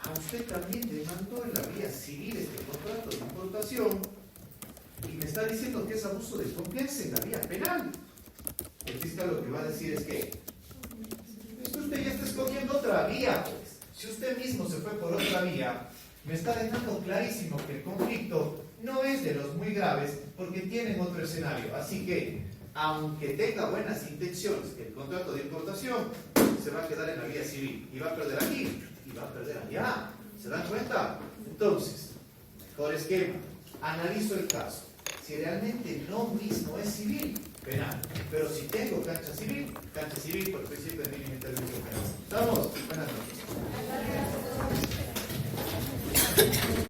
a usted también demandó en la vía civil este contrato de importación y me está diciendo que es abuso de confianza en la vía penal. El fiscal lo que va a decir es que usted ya está escogiendo otra vía, pues. Si usted mismo se fue por otra vía, me está dejando clarísimo que el conflicto no es de los muy graves porque tienen otro escenario. Así que, aunque tenga buenas intenciones, el contrato de importación se va a quedar en la vía civil y va a perder aquí y va a perder allá. ¿Se dan cuenta? Entonces, mejor esquema. Analizo el caso. Si realmente no mismo es civil, penal. Pero si tengo cancha civil por el principio de mínima intervención penal. ¿Estamos? Buenas noches.